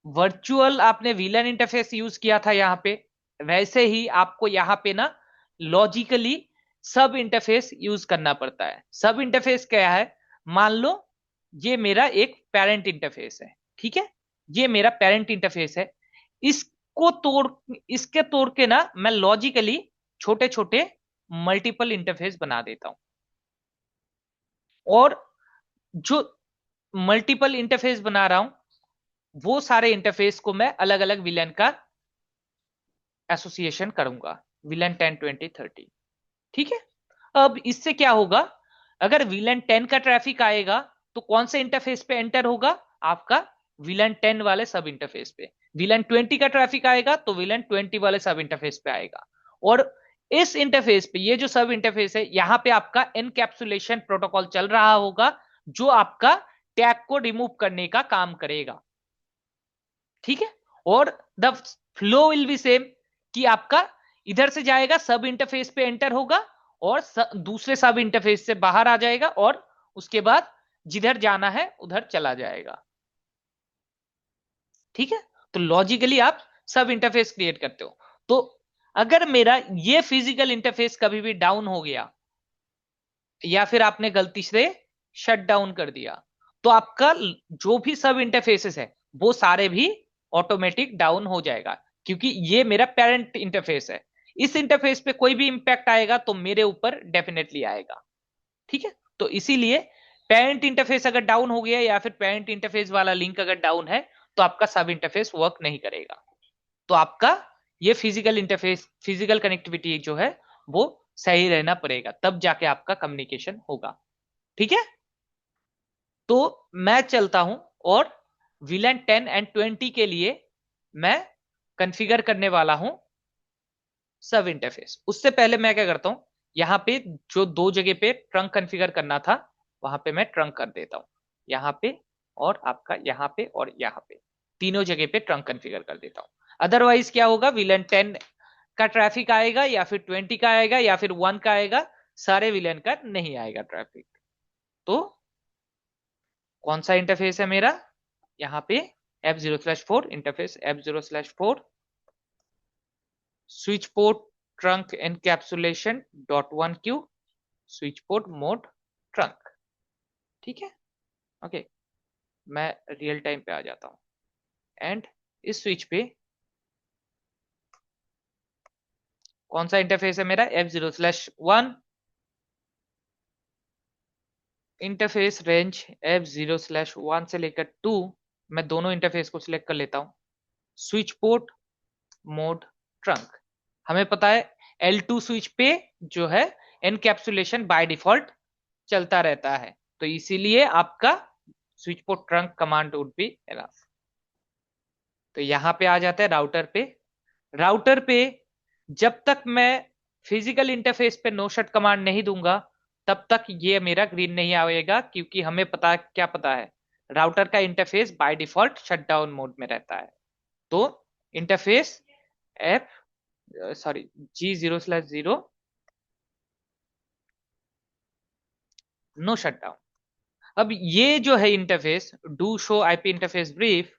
वर्चुअल आपने VLAN इंटरफेस यूज किया था यहां पे, वैसे ही आपको यहां पे ना लॉजिकली सब इंटरफेस यूज करना पड़ता है। सब इंटरफेस क्या है, मान लो ये मेरा एक पेरेंट इंटरफेस है। ठीक है, ये मेरा पेरेंट इंटरफेस है, इस इसके तोड़ के ना मैं लॉजिकली छोटे छोटे मल्टीपल इंटरफेस बना देता हूं, और जो मल्टीपल इंटरफेस बना रहा हूं वो सारे इंटरफेस को मैं अलग अलग विलेन का एसोसिएशन करूंगा, विलेन 10 20 30। ठीक है। अब इससे क्या होगा, अगर विलेन 10 का ट्रैफिक आएगा तो कौन से इंटरफेस पे एंटर होगा, आपका विलेन 10 वाले सब इंटरफेस पे। विलेन 20 का ट्रैफिक आएगा तो विलेन 20 वाले सब इंटरफेस पे आएगा। और इस इंटरफेस पे, ये जो सब इंटरफेस है, यहां पे आपका एनकैप्सुलेशन प्रोटोकॉल चल रहा होगा, जो आपका टैग को रिमूव करने का काम करेगा। ठीक है। और the flow will be same, कि आपका इधर से जाएगा, सब इंटरफेस पे एंटर होगा, और दूसरे सब इंटरफेस से बाहर आ जाएगा, और उसके बाद जिधर जाना है उधर चला जाएगा। ठीक है। तो लॉजिकली आप सब इंटरफेस क्रिएट करते हो। तो अगर मेरा ये फिजिकल इंटरफेस कभी भी डाउन हो गया, या फिर आपने गलती से शट डाउन कर दिया, तो आपका जो भी सब इंटरफेसेस है वो सारे भी ऑटोमेटिक डाउन हो जाएगा, क्योंकि ये मेरा पेरेंट इंटरफेस है। इस इंटरफेस पे कोई भी इंपैक्ट आएगा तो मेरे ऊपर डेफिनेटली आएगा। ठीक है। तो इसीलिए पेरेंट इंटरफेस अगर डाउन हो गया, या फिर पेरेंट इंटरफेस वाला लिंक अगर डाउन है, तो आपका सब इंटरफेस वर्क नहीं करेगा। तो आपका ये फिजिकल इंटरफेस, फिजिकल कनेक्टिविटी जो है वो सही रहना पड़ेगा, तब जाके आपका कम्युनिकेशन होगा। ठीक है। तो मैं चलता हूं, और विलन 10 एंड 20 के लिए मैं कॉन्फ़िगर करने वाला हूं सब इंटरफेस। उससे पहले मैं क्या करता हूं, यहां पे जो दो जगह पे ट्रंक कॉन्फ़िगर करना था, वहां पे मैं ट्रंक कर देता हूं। यहां पे, और आपका यहां पे, और यहां पे, तीनों जगह पे ट्रंक कॉन्फ़िगर कर देता हूं। अदरवाइज क्या होगा, विलन 10 का ट्रैफिक आएगा, या फिर 20 का आएगा, या फिर 1 का आएगा, सारे विलन का नहीं आएगा ट्रैफिक। तो कौन सा इंटरफेस है मेरा, यहाँ पे F0/4 interface, F0/4 switch port trunk encapsulation .1q switch port mode trunk. ठीक है। ओके। मैं रियल टाइम पे आ जाता हूं, एंड इस स्विच पे कौन सा इंटरफेस है मेरा, F0/1 इंटरफेस रेंज F0/1 से लेकर 2। मैं दोनों इंटरफेस को सिलेक्ट कर लेता हूं। स्विच पोर्ट मोड ट्रंक, हमें पता है L2 स्विच पे जो है एनकैप्सुलेशन बाय डिफॉल्ट चलता रहता है, तो इसीलिए आपका switch port trunk command would be enough. तो यहां पे आ जाता है राउटर पे। राउटर पे जब तक मैं फिजिकल इंटरफेस पे नो शट कमांड नहीं दूंगा, तब तक ये मेरा ग्रीन नहीं आएगा, क्योंकि हमें पता, क्या पता है, राउटर का interface by default shutdown mode में रहता है। तो interface F sorry G0/0 no shutdown. अब ये जो है interface do show IP interface brief,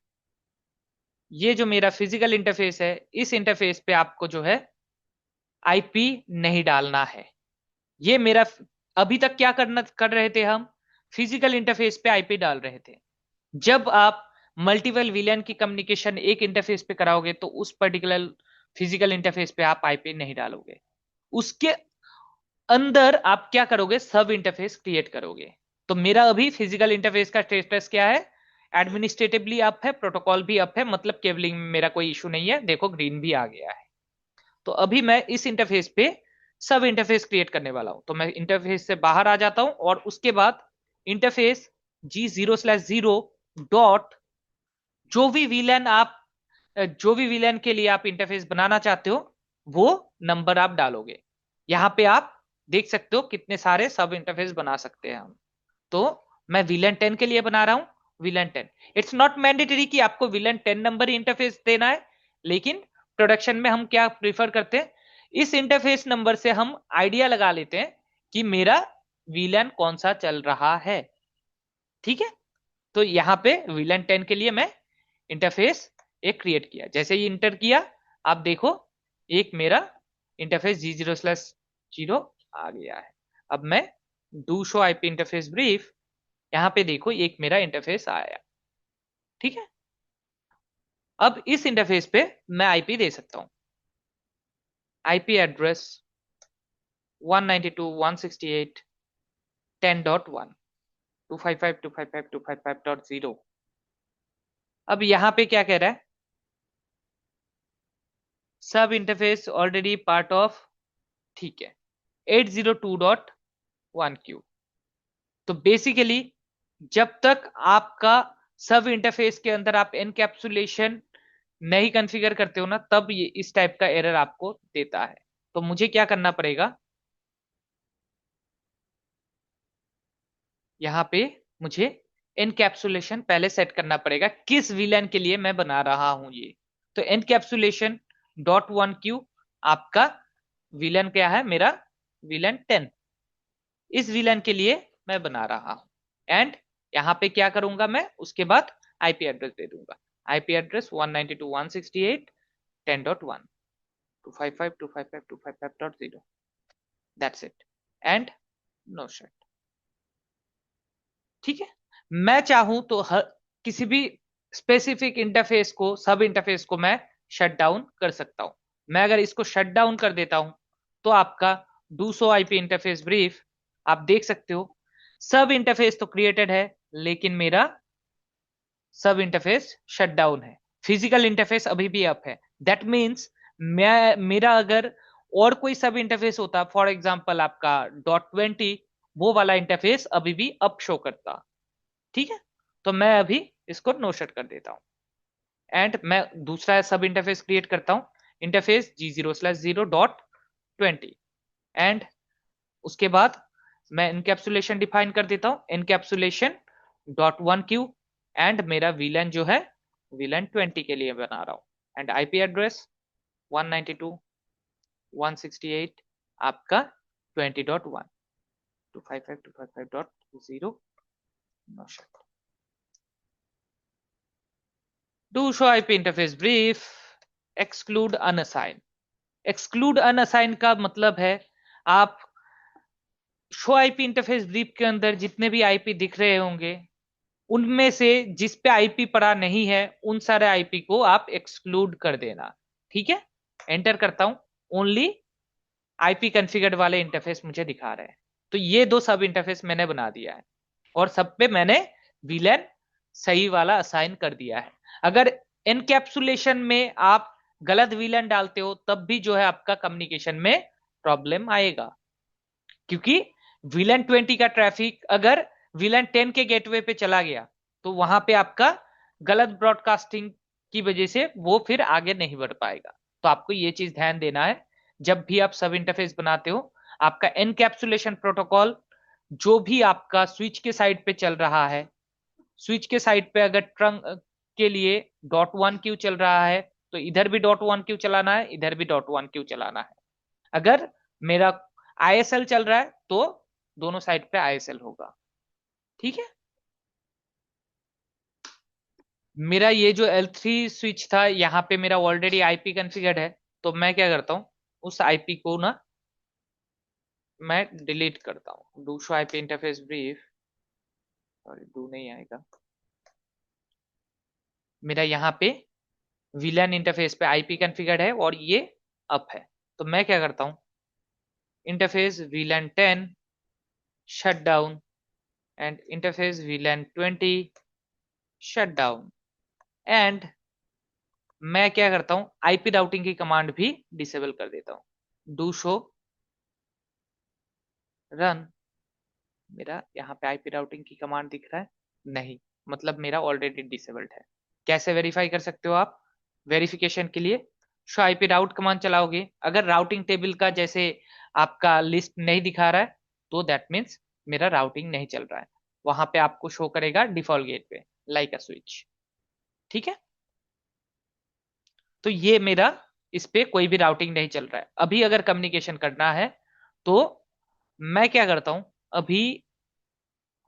ये जो मेरा फिजिकल इंटरफेस है, इस इंटरफेस पे आपको जो है आईपी नहीं डालना है। ये मेरा, अभी तक क्या कर रहे थे हम, फिजिकल इंटरफेस पे आईपी डाल रहे थे। जब आप मल्टीपल विलियन की कम्युनिकेशन एक इंटरफेस पे कराओगे, तो उस पर्टिकुलर फिजिकल इंटरफेस पे आप आईपी नहीं डालोगे। उसके अंदर आप क्या करोगे, सब इंटरफेस क्रिएट करोगे। तो मेरा अभी फिजिकल इंटरफेस का स्टेटस क्या है, एडमिनिस्ट्रेटिवली अप है, प्रोटोकॉल भी अप है, मतलब केबलिंग में मेरा कोई इशू नहीं है, देखो ग्रीन भी आ गया है। तो अभी मैं इस इंटरफेस पे सब इंटरफेस क्रिएट करने वाला हूं। तो मैं इंटरफेस से बाहर आ जाता हूं, और उसके बाद इंटरफेस G0/0 डॉट, जो भी विलन आप, जो भी विलन के लिए आप इंटरफेस बनाना चाहते हो, वो नंबर आप डालोगे। यहां पे आप देख सकते हो कितने सारे सब इंटरफेस बना सकते हैं हम। तो मैं विलन 10 के लिए बना रहा हूं, विलन 10। इट्स नॉट मैंडेटरी कि आपको विलन 10 नंबर इंटरफेस देना है, लेकिन प्रोडक्शन में हम क्या प्रीफर करते हैं, इस इंटरफेस नंबर से हम आइडिया लगा लेते हैं कि मेरा विलन कौन सा चल रहा है। ठीक है। तो यहां पे विलन 10 के लिए मैं इंटरफेस एक क्रिएट किया, जैसे ही इंटर किया, आप देखो एक मेरा इंटरफेस G0/0 आ गया है। अब मैं do show IP interface brief, यहां पे देखो एक मेरा इंटरफेस आया। ठीक है। अब इस इंटरफेस पे मैं आईपी दे सकता हूं, आईपी एड्रेस 192.168.10.1 255.255.255.0। अब यहां पे क्या कह रहा है, सब इंटरफेस ऑलरेडी पार्ट ऑफ, ठीक है, 802.1q। तो बेसिकली जब तक आपका सब इंटरफेस के अंदर आप एनकैप्सुलेशन नहीं कॉन्फ़िगर करते हो ना, तब ये इस टाइप का एरर आपको देता है। तो मुझे क्या करना पड़ेगा, यहां पे मुझे एनकैप्सुलेशन पहले सेट करना पड़ेगा, किस विलन के लिए मैं बना रहा हूं ये। तो एनकैप्सुलेशन डॉट वन क्यू, आपका विलन क्या है, मेरा विलन 10, इस विलन के लिए मैं बना रहा हूं। एंड यहां पे क्या करूंगा मैं, उसके बाद आईपी एड्रेस दे दूंगा, IP address 192.168.10.1 255.255.255.0, that's it, and no shut. ठीक है, मैं चाहूं तो किसी भी स्पेसिफिक इंटरफेस को, सब इंटरफेस को मैं शट डाउन कर सकता हूं। मैं अगर इसको शट डाउन कर देता हूं तो आपका 200 आईपी इंटरफेस ब्रीफ, आप देख सकते हो सब इंटरफेस तो क्रिएटेड है, लेकिन मेरा सब इंटरफेस शट डाउन है, फिजिकल इंटरफेस अभी भी अप है। दैट मीन्स मैं, मेरा अगर और कोई सब इंटरफेस होता, फॉर एग्जांपल आपका .20, वो वाला इंटरफेस अभी भी अप शो करता। ठीक है, तो मैं अभी इसको नो शट कर देता हूं, एंड मैं दूसरा सब इंटरफेस क्रिएट करता हूं, इंटरफेस G0/0.20, एंड उसके बाद मैं इनकैप्सुलेशन डिफाइन कर देता हूं, इनकैप्सुलेशन .1q, एंड मेरा वीलन जो है वीलन 20 के लिए बना रहा हूं, एंड आईपी एड्रेस 192.168 आपका 20.1 255.255.0, no shut. Do show IP interface brief, exclude unassign। exclude unassign का मतलब है, आप शो आईपी इंटरफेस ब्रीफ के अंदर जितने भी आईपी दिख रहे होंगे, उनमें से जिस पे आईपी पड़ा नहीं है, उन सारे आईपी को आप एक्सक्लूड कर देना। ठीक है, एंटर करता हूं, ओनली आईपी कॉन्फ़िगर्ड वाले इंटरफेस मुझे दिखा रहे हैं। तो ये दो सब इंटरफेस मैंने बना दिया है, और सब पे मैंने वीलन सही वाला असाइन कर दिया है। अगर एनकैप्सुलेशन में आप गलत वीलन डालते हो, तब भी जो है आपका कम्युनिकेशन में प्रॉब्लम आएगा, क्योंकि वीलन 20 का ट्रैफिक अगर वीलन 10 के गेटवे पे चला गया, तो वहां पे आपका गलत ब्रॉडकास्टिंग की वजह से वो फिर आगे नहीं बढ़ पाएगा। तो आपको ये चीज ध्यान देना है, जब भी आप सब इंटरफेस बनाते हो, आपका एनकैप्सुलेशन प्रोटोकॉल जो भी आपका स्विच के साइड पे चल रहा है, स्विच के साइड पे अगर ट्रंक के लिए .1q चल रहा है, तो इधर भी .1q चलाना है, इधर भी .1q चलाना है। अगर मेरा आईएसएल चल रहा है, तो दोनों साइड पे आईएसएल होगा। ठीक है, मेरा ये जो L3 स्विच था, यहाँ पे मेरा ऑलरेडी आईपी कॉन्फ़िगर्ड है, तो मैं क्या करता हूँ, उस आईपी को ना मैं डिलीट करता हूँ। Do show IP interface brief, sorry do नहीं आएगा, मेरा यहाँ पे विलन इंटरफेस पे आईपी कॉन्फ़िगर्ड है और ये अप है। तो मैं क्या करता हूँ, interface VLAN 10 shut down, and interface VLAN 20 shut down, and मैं क्या करता हूँ, आईपी राउटिंग की कमांड भी डिसेबल कर देता हूँ। डू शो रन, मेरा यहाँ पे आईपी राउटिंग की कमांड दिख रहा है नहीं, मतलब मेरा ऑलरेडी डिसेबल्ड है। कैसे वेरीफाई कर सकते हो आप, वेरिफिकेशन के लिए शो आईपी राउट कमांड चलाओगे, अगर राउटिंग टेबल का जैसे आपका लिस्ट नहीं दिखा रहा है, तो दैट मीन्स मेरा राउटिंग नहीं चल रहा है, वहां पे आपको शो करेगा डिफॉल्ट गेट पे लाइक अ स्विच। ठीक है, तो ये मेरा इस पे कोई भी राउटिंग नहीं चल रहा है। अभी अगर कम्युनिकेशन करना है, तो मैं क्या करता हूं, अभी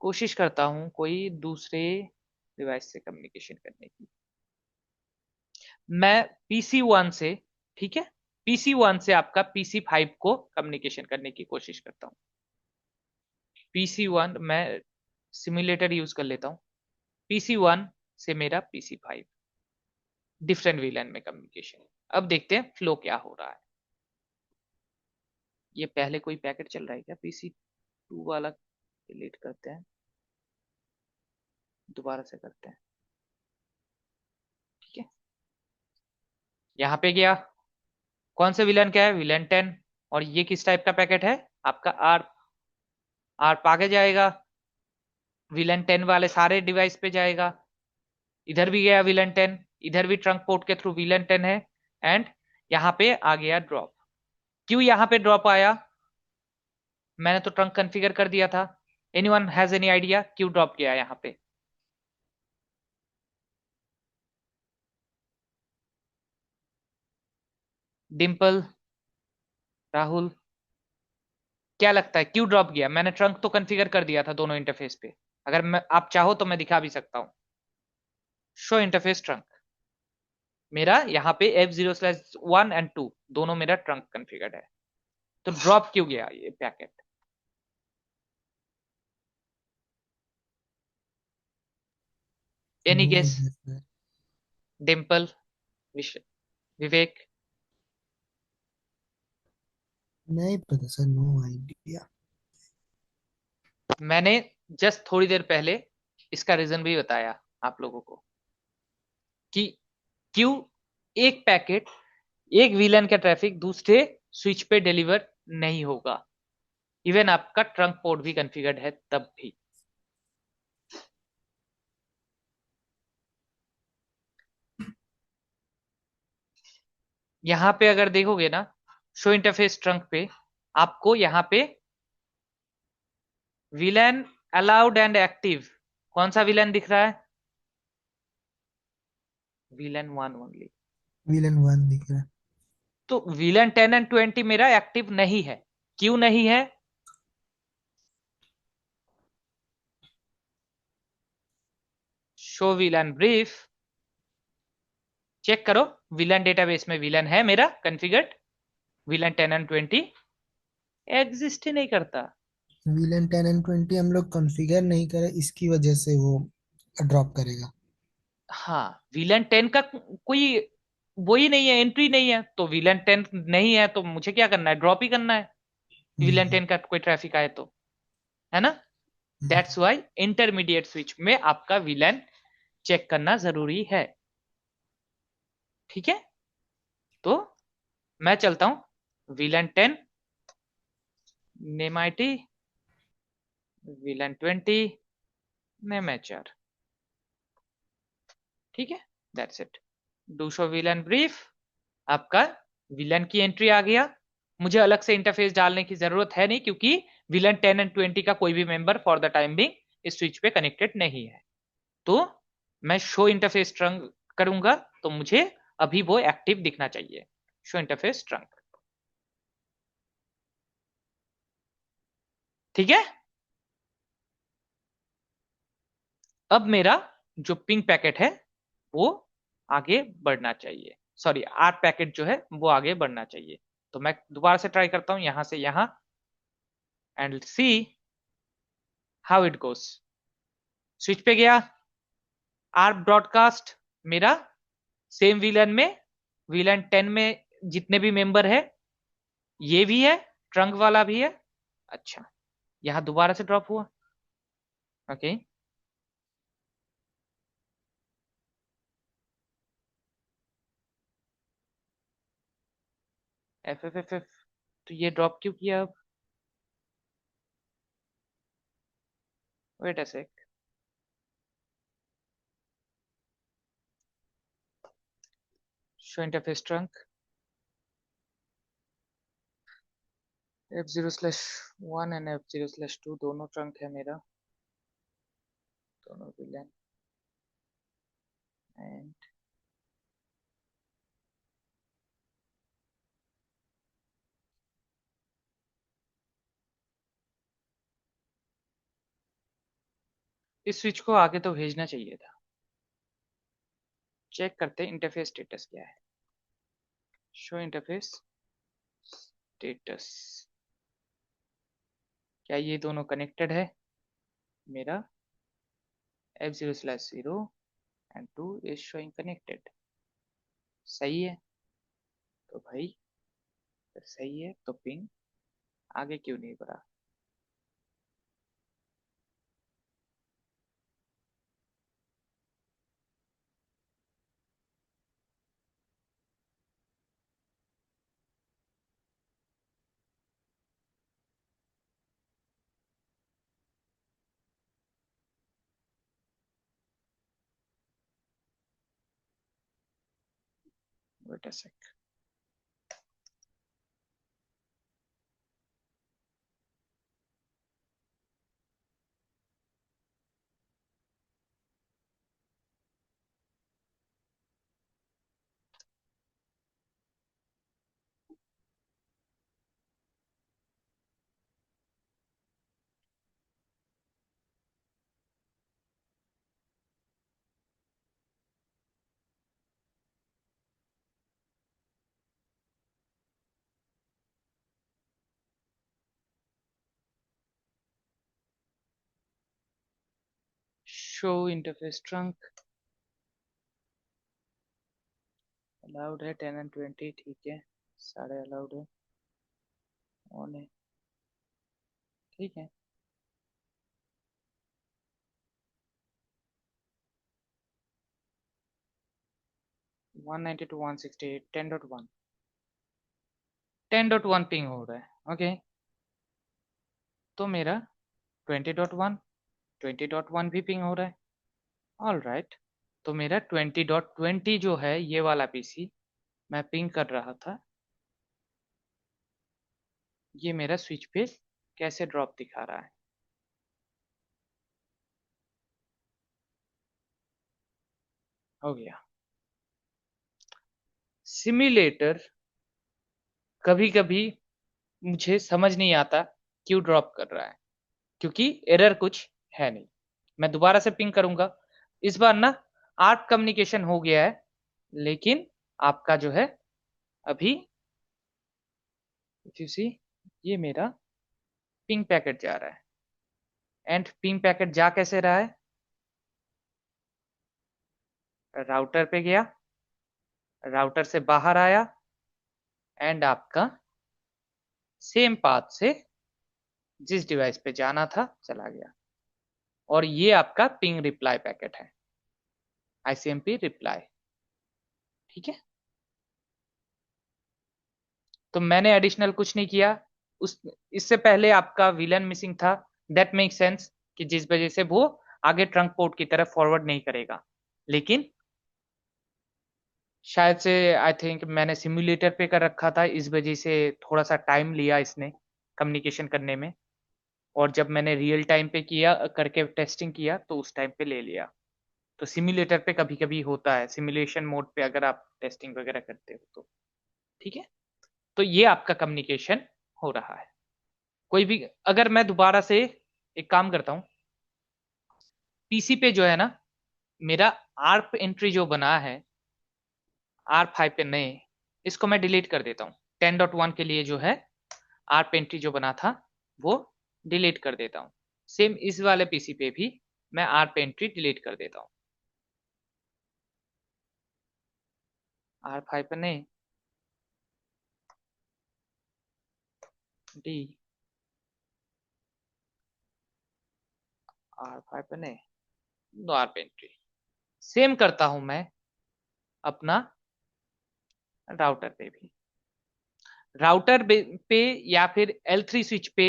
कोशिश करता हूं कोई दूसरे डिवाइस से कम्युनिकेशन करने की। मैं PC1 से, ठीक है, PC1 से आपका PC5 को कम्युनिकेशन करने की कोशिश करता हूं। PC1 मैं सिमुलेटर यूज कर लेता हूं, PC1 से मेरा PC5, डिफरेंट वीलैन में कम्युनिकेशन। अब देखते हैं फ्लो क्या हो रहा है। ये पहले कोई पैकेट चल रहा है क्या, PC2 वाला डिलीट करते हैं, दोबारा से करते हैं। ठीक है, यहाँ पे गया, कौन से विलन का है, विलन 10, और ये किस टाइप का पैकेट है आपका, आर। आर आगे जाएगा, विलन 10 वाले सारे डिवाइस पे जाएगा, इधर भी गया विलन 10, इधर भी ट्रंक पोर्ट के थ्रू विलन 10 है, एंड यहाँ पे आ गया ड्रॉप। क्यों यहाँ पे ड्रॉप आया, मैंने तो ट्रंक कॉन्फ़िगर कर दिया था। एनीवन हैज एनी आइडिया क्यों ड्रॉप गया यहाँ पे? डिम्पल, राहुल, क्या लगता है क्यों ड्रॉप गया? मैंने ट्रंक तो कॉन्फ़िगर कर दिया था दोनों इंटरफेस पे, अगर मैं आप चाहो तो मैं दिखा भी सकता हूँ। शो इंटरफेस ट्रंक, मेरा यहाँ पे F0/1 और 2 दोनों मेरा ट्रंक कॉन्फ़िगर्ड है, तो ड्रॉप क्यों गया ये packet? Any no guess? Idea sir. Dimple, Vivek? नहीं पता सर, नो आइडिया। मैंने जस्ट थोड़ी देर पहले इसका रीजन भी बताया आप लोगों को कि क्यों एक पैकेट, एक विलन का ट्रैफिक दूसरे स्विच पे डिलीवर नहीं होगा, इवन आपका ट्रंक पोर्ट भी कॉन्फ़िगर्ड है तब भी। यहां पे अगर देखोगे ना, शो इंटरफेस ट्रंक पे आपको यहाँ पे विलन अलाउड एंड एक्टिव, कौन सा विलन दिख रहा है? Villain 1 only. विलन 1 दिख रहा है। तो विलन 10 एंड 20 मेरा एक्टिव नहीं है, क्यों नहीं है? शो विलन ब्रीफ, चेक करो, विलन डेटाबेस में विलन है मेरा कॉन्फ़िगर्ड, विलन 10 एंड 20 एग्जिस्ट ही नहीं करता। विलन 10 और 20 हम लोग कॉन्फ़िगर नहीं करे, इसकी वजह से वो ड्रॉप करेगा। हाँ, विलन 10 का कोई वो ही नहीं है, एंट्री नहीं है, तो विलन 10 नहीं है तो मुझे क्या करना है, ड्रॉप ही करना है, विलन हम्म, 10 का कोई ट्रैफिक आए तो, है ना? हम्म, दैट्स वाई इंटरमीडिएट स्विच में आपका विलन चेक करना जरूरी है। ठीक है, तो मैं चलता हूं, villain 10 name IT, villain 20 name HR. ठीक है, that's it. Do show villain brief, आपका विलन की एंट्री आ गया, मुझे अलग से इंटरफेस डालने की जरूरत है नहीं, क्योंकि विलन 10 एंड 20 का कोई भी member for the time being इस स्विच पे कनेक्टेड नहीं है। तो मैं शो इंटरफेस ट्रंक करूंगा, तो मुझे अभी वो एक्टिव दिखना चाहिए, शो इंटरफेस ट्रंक। ठीक है, अब मेरा जो पिंग पैकेट है वो आगे बढ़ना चाहिए, सॉरी आर पैकेट जो है वो आगे बढ़ना चाहिए। तो मैं दोबारा से ट्राई करता हूं, यहां से यहां, and see how it goes. Switch पे गया, आर ब्रॉडकास्ट मेरा सेम विलन में, विलन 10 में जितने भी मेंबर है ये भी है, ट्रंक वाला भी है। अच्छा, यहां दोबारा से ड्रॉप हुआ। ओके, एफ, तो ये ड्रॉप क्यों किया अब? Wait a sec, show interface trunk, F0/1 and F0/2 दोनों ट्रंक है मेरा, दोनों विलन, एंड इस स्विच को आगे तो भेजना चाहिए था। चेक करते हैं इंटरफेस स्टेटस क्या है, शो इंटरफेस स्टेटस, क्या ये दोनों कनेक्टेड है? मेरा F0/0 and 2 is showing connected, सही है। तो भाई फिर सही है तो पिंग आगे क्यों नहीं बढ़ा? Wait a sec. Show interface trunk allowed है 10 एंड 20, ठीक है। सारे अलाउड है, ऑन है, ठीक है। 192 168 10.1 10.1 पिंग हो रहा है। ओके, तो मेरा 20.1 20.1 भी पिंग हो रहा है। ऑल राइट, तो मेरा 20.20 जो है ये वाला पीसी मैं पिंग कर रहा था, ये मेरा स्विच पे कैसे ड्रॉप दिखा रहा है। हो गया। सिम्युलेटर कभी कभी मुझे समझ नहीं आता क्यों ड्रॉप कर रहा है, क्योंकि एरर कुछ है नहीं। मैं दोबारा से पिंग करूंगा। इस बार ना आर्क कम्युनिकेशन हो गया है, लेकिन आपका जो है अभी इफ यू सी ये मेरा पिंग पैकेट जा रहा है। एंड पिंग पैकेट जा कैसे रहा है? राउटर पे गया, राउटर से बाहर आया, एंड आपका सेम पाथ से जिस डिवाइस पे जाना था चला गया। और ये आपका पिंग रिप्लाई पैकेट है, आईसीएमपी रिप्लाई, ठीक है। तो मैंने एडिशनल कुछ नहीं किया। उस इससे पहले आपका विलन मिसिंग था, दैट मेक सेंस कि जिस वजह से वो आगे ट्रंक पोर्ट की तरफ फॉरवर्ड नहीं करेगा। लेकिन शायद से आई थिंक मैंने सिम्युलेटर पे कर रखा था, इस वजह से थोड़ा सा टाइम लिया इसने कम्युनिकेशन करने में। और जब मैंने रियल टाइम पे किया करके टेस्टिंग किया तो उस टाइम पे ले लिया। तो सिम्युलेटर पे कभी कभी होता है, सिमुलेशन मोड पे अगर आप टेस्टिंग वगैरह करते हो तो, ठीक है। तो ये आपका कम्युनिकेशन हो रहा है। कोई भी, अगर मैं दोबारा से एक काम करता हूँ, पीसी पे जो है ना मेरा आर्प एंट्री जो बना है R5 पे नए, इसको मैं डिलीट कर देता हूँ। 10.1 के लिए जो है आर्प एंट्री जो बना था वो डिलीट कर देता हूँ। सेम इस वाले पीसी पे भी मैं आर्प एंट्री डिलीट कर देता हूँ। R5 पे नहीं, डी R5 पे नहीं, नो आर्प एंट्री। सेम करता हूं मैं अपना राउटर पे भी। राउटर पे या फिर L3 स्विच पे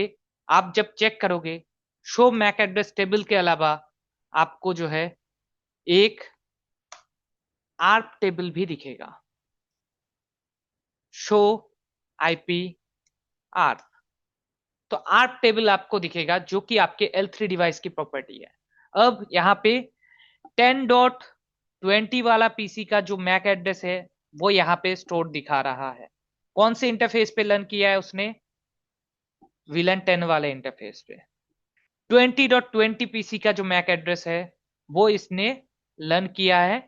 आप जब चेक करोगे, शो मैक एड्रेस टेबल के अलावा आपको जो है एक आर्प टेबल भी दिखेगा, शो आईपी आर्प। तो आर्प टेबल आपको दिखेगा जो कि आपके L3 डिवाइस की प्रॉपर्टी है। अब यहाँ पे 10.20 वाला पीसी का जो मैक एड्रेस है वो यहाँ पे स्टोर दिखा रहा है। कौन से इंटरफेस पे लर्न किया है उसने? विलन 10 वाले इंटरफेस पे। 20.20 पीसी का जो मैक एड्रेस है वो इसने लर्न किया है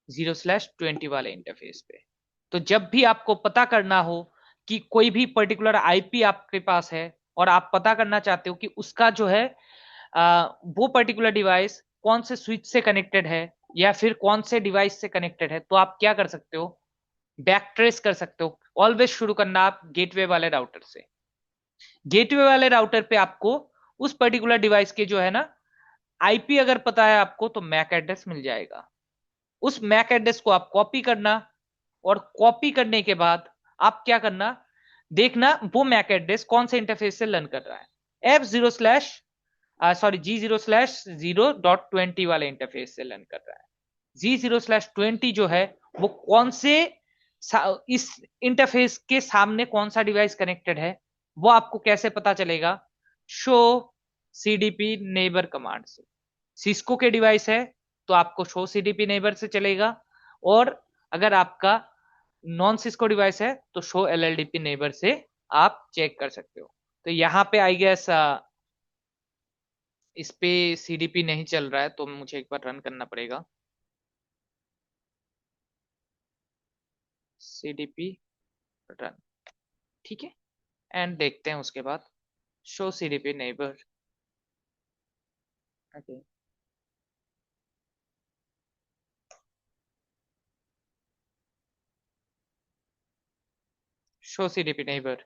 0/20 वाले इंटरफेस पे। तो जब भी आपको पता करना हो कि कोई भी पर्टिकुलर आईपी आपके पास है और आप पता करना चाहते हो कि उसका जो है वो पर्टिकुलर डिवाइस कौन से स्विच से कनेक्टेड है, या फिर कौन से डिवाइस से कनेक्टेड है, तो आप क्या कर सकते हो, बैक ट्रेस कर सकते हो। ऑलवेज शुरू करना आप गेटवे वाले राउटर से। गेटवे वाले राउटर पे आपको उस पर्टिकुलर डिवाइस के जो है ना आईपी अगर पता है आपको, तो मैक एड्रेस मिल जाएगा। उस मैक एड्रेस को आप कॉपी करना, और कॉपी करने के बाद आप क्या करना, देखना वो मैक एड्रेस कौन से इंटरफेस से लर्न कर रहा है। F0/G0/0.20 वाले इंटरफेस से लर्न कर रहा है। G0/20 जो है वो कौन से इस इंटरफेस के सामने कौन सा डिवाइस कनेक्टेड है, वो आपको कैसे पता चलेगा, शो सीडीपी नेबर कमांड से। सिस्को के डिवाइस है तो आपको शो सीडीपी नेबर से चलेगा, और अगर आपका नॉन सिस्को डिवाइस है तो शो एलएलडीपी नेबर से आप चेक कर सकते हो। तो यहाँ पे आई गेस इस पे सीडीपी नहीं चल रहा है, तो मुझे एक बार रन करना पड़ेगा सीडीपी रन। ठीक है, एंड देखते हैं उसके बाद show CDP neighbour. Okay, show CDP neighbour,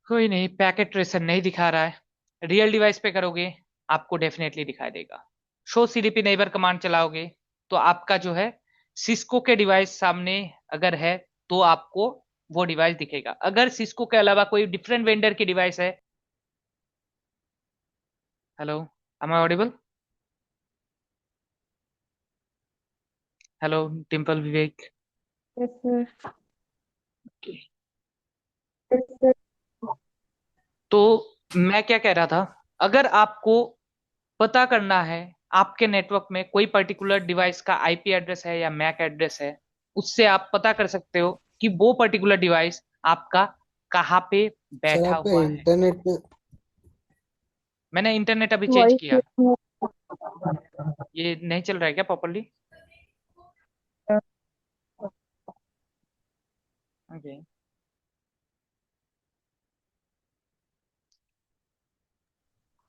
कोई नहीं, पैकेट ट्रेसर नहीं दिखा रहा है। रियल डिवाइस पे करोगे आपको डेफिनेटली दिखाई देगा। शो सीडीपी नेबर कमांड चलाओगे तो आपका जो है सिस्को के डिवाइस सामने अगर है तो आपको वो डिवाइस दिखेगा। अगर सिस्को के अलावा कोई डिफरेंट वेंडर की डिवाइस है। Hello, am I audible? Hello टिम्पल Vivek. Yes, sir. Okay. Yes, sir. तो मैं क्या कह रहा था, अगर आपको पता करना है आपके नेटवर्क में कोई पर्टिकुलर डिवाइस का आईपी एड्रेस है या मैक एड्रेस है, उससे आप पता कर सकते हो कि वो पर्टिकुलर डिवाइस आपका कहाँ पे सर बैठा आपका हुआ है। इंटरनेट पे मैंने इंटरनेट अभी चेंज Voice किया। breaking. ये नहीं चल रहा है क्या प्रॉपरली? ओके,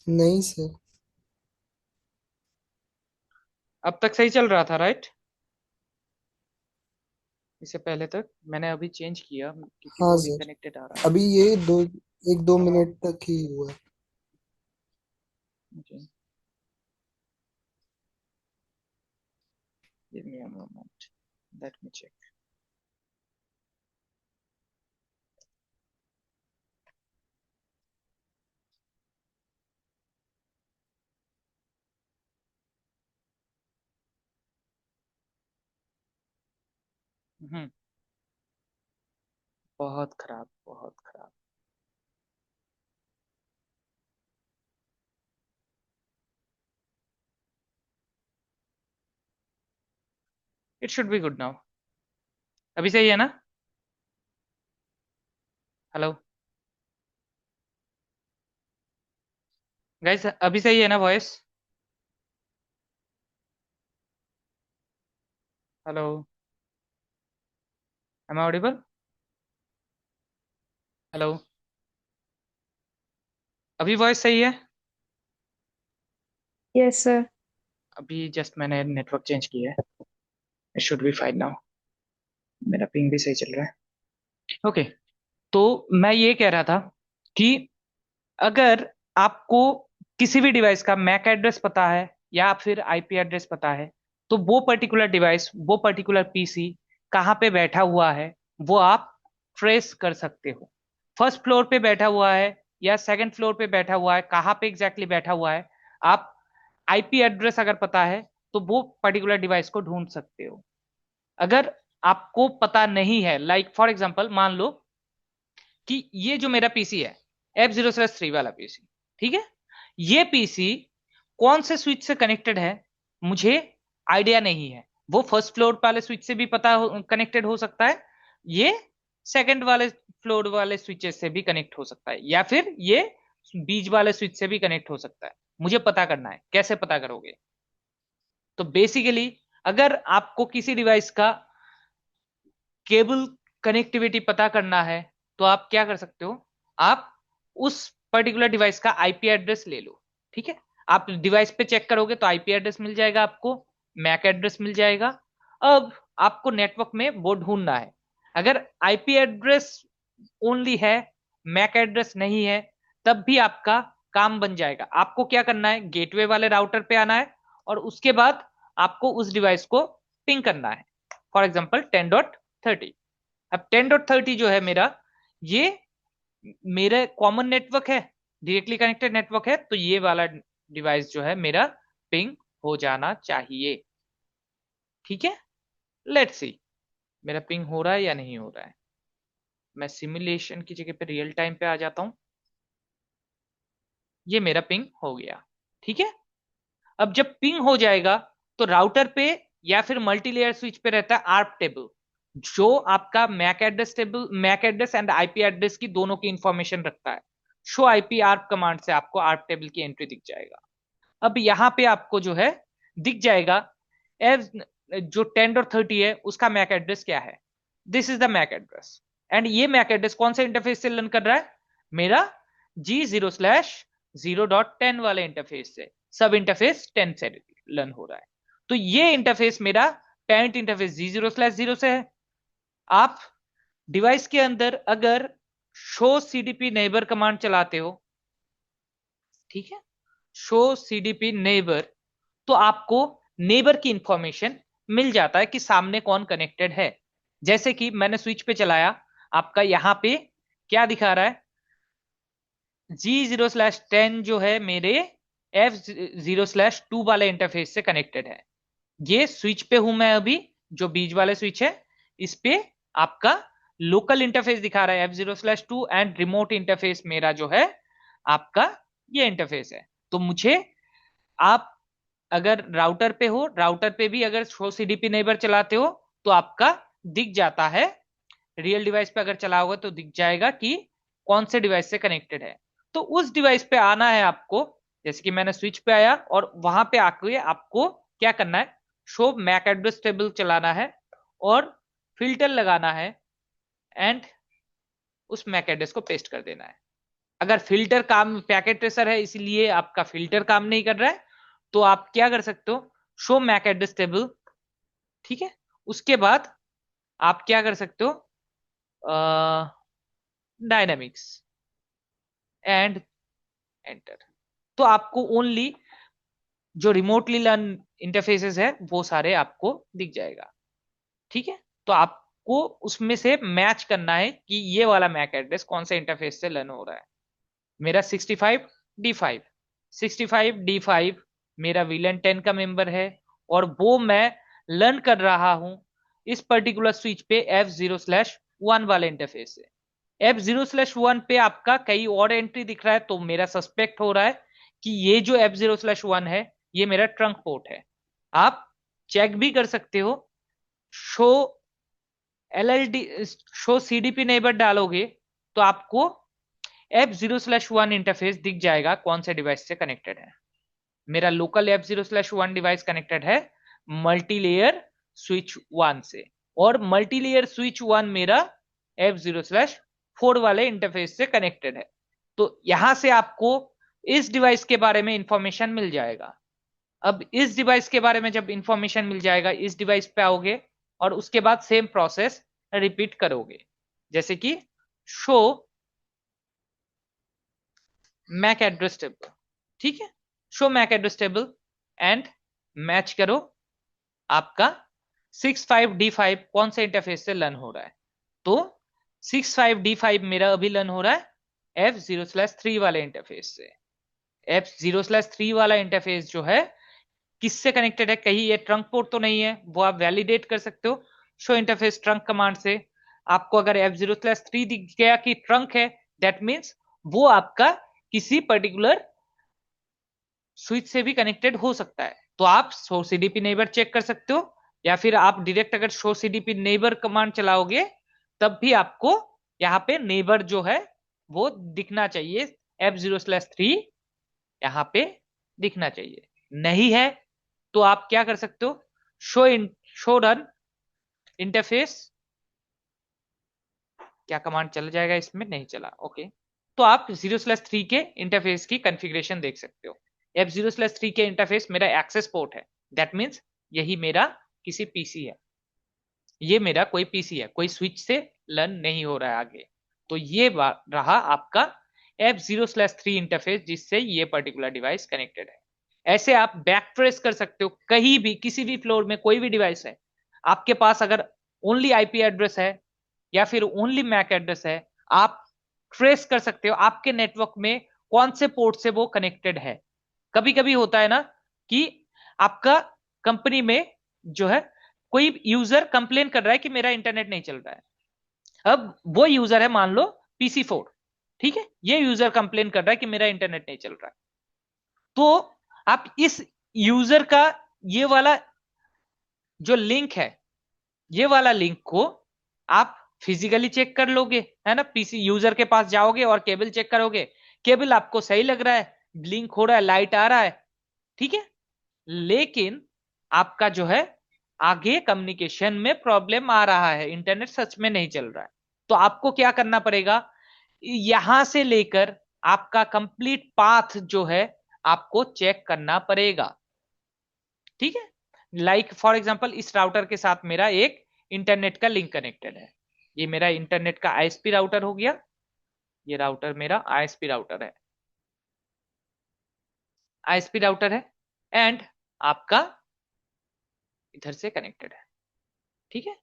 नहीं सर। अब तक सही चल रहा था राइट? इससे पहले तक मैंने अभी चेंज किया क्योंकि हाँ वो सर, डिसकनेक्टेड आ रहा अभी ये 1-2 मिनट तक ही हुआ है। है। Okay, give me a moment, let me check. हम्म, बहुत खराब, बहुत खराब। It should be good now. अभी सही है ना? हेलो गाइस, अभी सही है ना voice? Hello, am I audible? Hello, अभी वॉइस सही है? Yes, sir. अभी जस्ट मैंने नेटवर्क चेंज किया है, it should be fine now. मेरा पिंग भी सही चल रहा है। ओके, तो मैं ये कह रहा था कि अगर आपको किसी भी डिवाइस का मैक एड्रेस पता है या फिर आईपी एड्रेस पता है, तो वो पर्टिकुलर डिवाइस, वो पर्टिकुलर पीसी कहाँ पे बैठा हुआ है वो आप ट्रेस कर सकते हो। फर्स्ट फ्लोर पे बैठा हुआ है या सेकंड फ्लोर पे बैठा हुआ है, कहाँ पे एग्जैक्टली बैठा हुआ है, आप आईपी एड्रेस अगर पता है तो वो पर्टिकुलर डिवाइस को ढूंढ सकते हो। अगर आपको पता नहीं है, लाइक फॉर एग्जांपल मान लो कि ये जो मेरा पीसी है F0/3 वाला पीसी, ठीक है, ये पीसी कौन से स्विच से कनेक्टेड है मुझे आइडिया नहीं है। वो फर्स्ट फ्लोर वाले स्विच से भी पता कनेक्टेड हो सकता है, ये सेकंड वाले फ्लोर वाले स्विचेस से भी कनेक्ट हो सकता है, या फिर ये बीच वाले स्विच से भी कनेक्ट हो सकता है। मुझे पता करना है, कैसे पता करोगे? तो बेसिकली अगर आपको किसी डिवाइस का केबल कनेक्टिविटी पता करना है तो आप क्या कर सकते हो, आप उस पर्टिकुलर डिवाइस का आईपी एड्रेस ले लो। ठीक है, आप डिवाइस पे चेक करोगे तो आईपी एड्रेस मिल जाएगा, आपको मैक एड्रेस मिल जाएगा। अब आपको नेटवर्क में वो ढूंढना है। अगर आईपी एड्रेस ओनली है, मैक एड्रेस नहीं है, तब भी आपका काम बन जाएगा। आपको क्या करना है, गेटवे वाले राउटर पे आना है और उसके बाद आपको उस डिवाइस को पिंग करना है। For example 10.30। अब 10.30 जो है मेरा, ये मेरा कॉमन नेटवर्क है, डायरेक्टली कनेक्टेड नेटवर्क है, तो ये वाला डिवाइस जो है मेरा पिंग हो जाना चाहिए। ठीक है, लेट्स सी मेरा पिंग हो रहा है या नहीं हो रहा है। मैं सिमुलेशन की जगह पे रियल टाइम पे आ जाता हूं। ये मेरा पिंग हो गया। ठीक है, अब जब पिंग हो जाएगा तो राउटर पे या फिर मल्टी लेयर स्विच पे रहता है आर्प टेबल, जो आपका MAC address table, MAC address and IP address की दोनों की इंफॉर्मेशन रखता है। शो आईपी आर्प कमांड से आपको आर्प टेबल की एंट्री दिख जाएगा। अब यहाँ पे आपको जो है दिख जाएगा एव जो 10.30 है उसका मैक एड्रेस क्या है। This is the MAC address, and ये मैक एड्रेस कौन से इंटरफेस से रन कर रहा है, मेरा G0/0.10 वाले इंटरफेस से, सब इंटरफेस 10 से रन हो रहा है। तो ये इंटरफेस मेरा पेरेंट इंटरफेस G0/0 से है। आप डिवाइस के अंदर अगर शो सीडीपी नेबर कमांड चलाते हो, ठीक है, शो सीडीपी नेबर, तो आपको नेबर की इंफॉर्मेशन मिल जाता है कि सामने कौन कनेक्टेड है। जैसे कि मैंने स्विच पे चलाया, आपका यहां पे क्या दिखा रहा है, G0/10 जो है मेरे F0/2 वाले इंटरफेस से कनेक्टेड है। ये स्विच पे हूं मैं अभी, जो बीच वाले स्विच है इस पे आपका लोकल इंटरफेस दिखा रहा है F0/2, एंड रिमोट इंटरफेस मेरा जो है आपका ये इंटरफेस है। तो मुझे, आप अगर राउटर पे हो, राउटर पे भी अगर शो सीडीपी नेबर चलाते हो तो आपका दिख जाता है, रियल डिवाइस पे अगर चला होगा तो दिख जाएगा कि कौन से डिवाइस से कनेक्टेड है। तो उस डिवाइस पे आना है आपको। जैसे कि मैंने स्विच पे आया और वहां पे आके आपको क्या करना है, शो मैक एड्रेस टेबल चलाना है और फिल्टर लगाना है, एंड उस मैक एड्रेस को पेस्ट कर देना है। अगर फिल्टर काम, पैकेट ट्रेसर है इसलिए आपका फिल्टर काम नहीं कर रहा है, तो आप क्या कर सकते हो, शो मैक एड्रेस टेबल, ठीक है, उसके बाद आप क्या कर सकते हो, डायनामिक्स एंड एंटर। तो आपको ओनली जो रिमोटली लर्न इंटरफेसेस है वो सारे आपको दिख जाएगा। ठीक है, तो आपको उसमें से मैच करना है कि ये वाला मैक एड्रेस कौन से इंटरफेस से लर्न हो रहा है। मेरा 65D5, 65D5 मेरा VLAN 10 का मेंबर है, और वो मैं लर्न कर रहा हूं इस पर्टिकुलर स्विच पे F0/1 वाले इंटरफेस से। F0/1 पे आपका कई और एंट्री दिख रहा है, तो मेरा सस्पेक्ट हो रहा है कि ये जो F0/1 है ये मेरा ट्रंक पोर्ट है। आप चेक भी कर सकते हो, show LLD, show CDP neighbour डालोगे तो आपको F0/1 इंटरफेस दिख जाएगा कौन से डिवाइस से कनेक्टेड है। मेरा लोकल F0/1 डिवाइस कनेक्टेड है मल्टी लेयर स्विच 1 से, और मल्टी लेयर स्विच 1 मेरा F0/4 वाले इंटरफेस से कनेक्टेड है। तो यहां से आपको इस डिवाइस के बारे में इंफॉर्मेशन मिल जाएगा। अब इस डिवाइस के बारे में जब इंफॉर्मेशन मिल जाएगा, इस डिवाइस पे आओगे और उसके बाद सेम प्रोसेस रिपीट करोगे, जैसे कि शो मैक एड्रेस टेबल। ठीक है, show MAC address table and match करो आपका 65D5 कौन से इंटरफेस से लर्न हो रहा है। तो 65D5 मेरा अभी लर्न हो रहा है F0/3 वाले इंटरफेस से। F0/3 वाला इंटरफेस जो है किससे कनेक्टेड है, कहीं ये ट्रंक पोर्ट तो नहीं है, वो आप वैलिडेट कर सकते हो शो इंटरफेस ट्रंक कमांड से। आपको अगर F0/3 दिख गया कि ट्रंक है, दैट मीन्स वो आपका किसी पर्टिकुलर स्विच से भी कनेक्टेड हो सकता है। तो आप शो सीडीपी नेबर चेक कर सकते हो, या फिर आप डायरेक्ट अगर शो सीडीपी नेबर कमांड चलाओगे तब भी आपको यहाँ पे नेबर जो है वो दिखना चाहिए, F0/3 यहाँ पे दिखना चाहिए। नहीं है तो आप क्या कर सकते हो, शो रन इंटरफेस, क्या कमांड चल जाएगा, इसमें नहीं चला, ओके। तो आप 0/3 के इंटरफेस की कॉन्फ़िगरेशन देख सकते हो। F0/3 के इंटरफेस मेरा एक्सेस पोर्ट है, दैट मीन्स यही मेरा किसी पीसी है, ये मेरा कोई पीसी है, कोई स्विच से लर्न नहीं हो रहा है आगे। तो ये रहा आपका F0/3 इंटरफेस जिससे ये पर्टिकुलर डिवाइस कनेक्टेड है। ऐसे आप बैक ट्रेस कर सकते हो, कहीं भी किसी भी फ्लोर में कोई भी डिवाइस है आपके पास, अगर ओनली आईपी एड्रेस है या फिर ओनली मैक एड्रेस है, आप ट्रेस कर सकते हो आपके नेटवर्क में कौन से पोर्ट से वो कनेक्टेड है। कभी कभी होता है ना कि आपका कंपनी में जो है कोई यूजर कंप्लेन कर रहा है कि मेरा इंटरनेट नहीं चल रहा है। अब वो यूजर है मान लो PC4, ठीक है, ये यूजर कंप्लेन कर रहा है कि मेरा इंटरनेट नहीं चल रहा है। तो आप इस यूजर का ये वाला जो लिंक है, ये वाला लिंक को आप फिजिकली चेक कर लोगे, है ना, पीसी यूजर के पास जाओगे और केबल चेक करोगे, केबल आपको सही लग रहा है, ब्लिंक हो रहा है, लाइट आ रहा है, ठीक है। लेकिन आपका जो है आगे कम्युनिकेशन में प्रॉब्लम आ रहा है, इंटरनेट सच में नहीं चल रहा है। तो आपको क्या करना पड़ेगा, यहां से लेकर आपका कंप्लीट पाथ जो है आपको चेक करना पड़ेगा, ठीक है। लाइक फॉर एग्जांपल इस राउटर के साथ मेरा एक इंटरनेट का लिंक कनेक्टेड है, ये मेरा इंटरनेट का आईएसपी राउटर हो गया, ये राउटर मेरा आईएसपी राउटर है, आईएसपी राउटर है, एंड आपका इधर से कनेक्टेड है, ठीक है।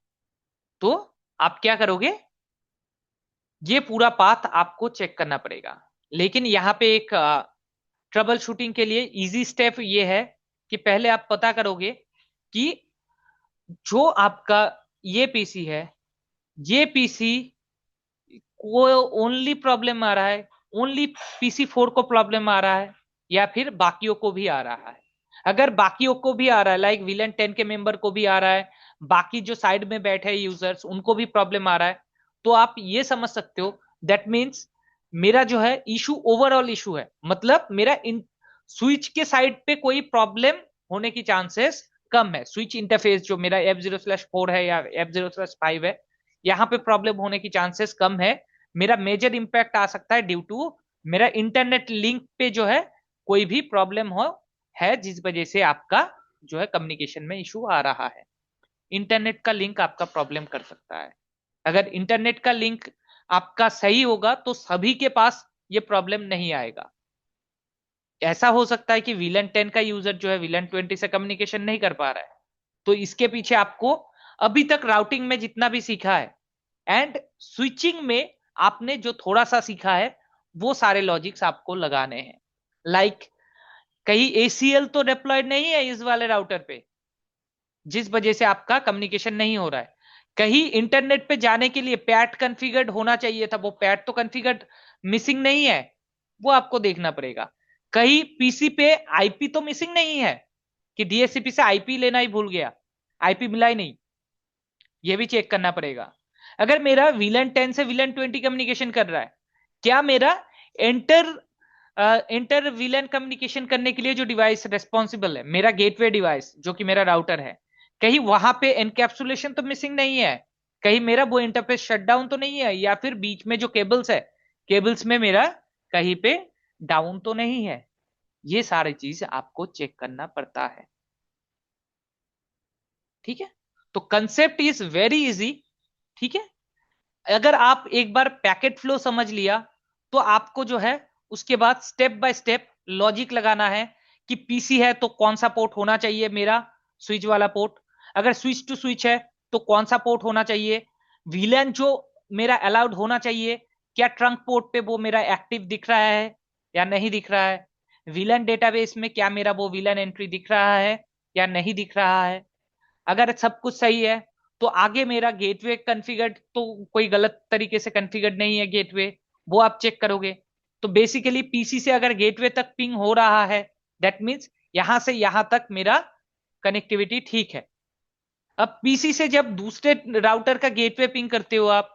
तो आप क्या करोगे, ये पूरा पाथ आपको चेक करना पड़ेगा। लेकिन यहां पे एक ट्रबल शूटिंग के लिए इजी स्टेप ये है कि पहले आप पता करोगे कि जो आपका ये पीसी है, ये पीसी को ओनली प्रॉब्लम आ रहा है, ओनली PC4 को प्रॉब्लम आ रहा है, या फिर बाकियों को भी आ रहा है। अगर बाकियों को भी आ रहा है, लाइक विलन 10 के मेंबर को भी आ रहा है, बाकी जो साइड में बैठे यूजर्स उनको भी प्रॉब्लम आ रहा है, तो आप ये समझ सकते हो दैट मीन्स मेरा जो है इशू ओवरऑल इशू है, मतलब मेरा इन स्विच के साइड पे कोई प्रॉब्लम होने की चांसेस कम है। स्विच इंटरफेस जो मेरा F0/4 है या F0/5 है, यहां पे प्रॉब्लम होने की चांसेस कम है। मेरा मेजर इंपैक्ट आ सकता है ड्यू टू मेरा इंटरनेट लिंक पे जो है कोई भी प्रॉब्लम हो, है जिस वजह से आपका जो है कम्युनिकेशन में इशू आ रहा है। इंटरनेट का लिंक आपका प्रॉब्लम कर सकता है। अगर इंटरनेट का लिंक आपका सही होगा तो सभी के पास ये प्रॉब्लम नहीं आएगा। ऐसा हो सकता है कि विलन 10 का यूजर जो है विलन 20 से कम्युनिकेशन नहीं कर पा रहा है, तो इसके पीछे आपको अभी तक राउटिंग में जितना भी सीखा है एंड स्विचिंग में आपने जो थोड़ा सा सीखा है, वो सारे लॉजिक्स आपको लगाने हैं। लाइक कहीं ACL तो डिप्लॉयड नहीं है इस वाले राउटर पे, जिस वजह से आपका कम्युनिकेशन नहीं हो रहा है। कहीं इंटरनेट पे जाने के लिए पैट कॉन्फ़िगर्ड होना चाहिए था, वो पैट तो कॉन्फ़िगर्ड मिसिंग नहीं है, वो आपको देखना पड़ेगा। कहीं पीसी पे आईपी तो मिसिंग नहीं है कि DHCP से आईपी लेना ही भूल गया, आईपी मिला ही नहीं, ये भी चेक करना पड़ेगा। अगर मेरा विलन 10 से विलन 20 कम्युनिकेशन कर रहा है, क्या मेरा इंटर इंटर विलन कम्युनिकेशन करने के लिए जो डिवाइस रेस्पॉन्सिबल है, मेरा गेटवे डिवाइस जो कि मेरा राउटर है, कहीं वहां पे एनकैप्सुलेशन तो मिसिंग नहीं है, कहीं मेरा वो इंटरफेस शटडाउन तो नहीं है, या फिर बीच में जो केबल्स है, केबल्स में मेरा कहीं पे डाउन तो नहीं है। ये सारी चीज आपको चेक करना पड़ता है, ठीक है। तो कंसेप्ट इज वेरी इजी, ठीक है। अगर आप एक बार पैकेट फ्लो समझ लिया तो आपको जो है उसके बाद स्टेप बाय स्टेप लॉजिक लगाना है कि पीसी है तो कौन सा पोर्ट होना चाहिए मेरा, स्विच वाला पोर्ट। अगर स्विच टू स्विच है तो कौन सा पोर्ट होना चाहिए, वीलैन जो मेरा अलाउड होना चाहिए, क्या ट्रंक पोर्ट पे वो मेरा एक्टिव दिख रहा है या नहीं दिख रहा है, वीलैन डेटाबेस में क्या मेरा वो वीलैन एंट्री दिख रहा है या नहीं दिख रहा है। अगर सब कुछ सही है तो आगे मेरा गेटवे कॉन्फ़िगर्ड तो कोई गलत तरीके से कॉन्फ़िगर्ड नहीं है गेटवे, वो आप चेक करोगे। तो बेसिकली पीसी से अगर गेटवे तक पिंग हो रहा है, दैट मीन्स यहां से यहां तक मेरा कनेक्टिविटी ठीक है। अब पीसी से जब दूसरे राउटर का गेटवे पिंग करते हो आप,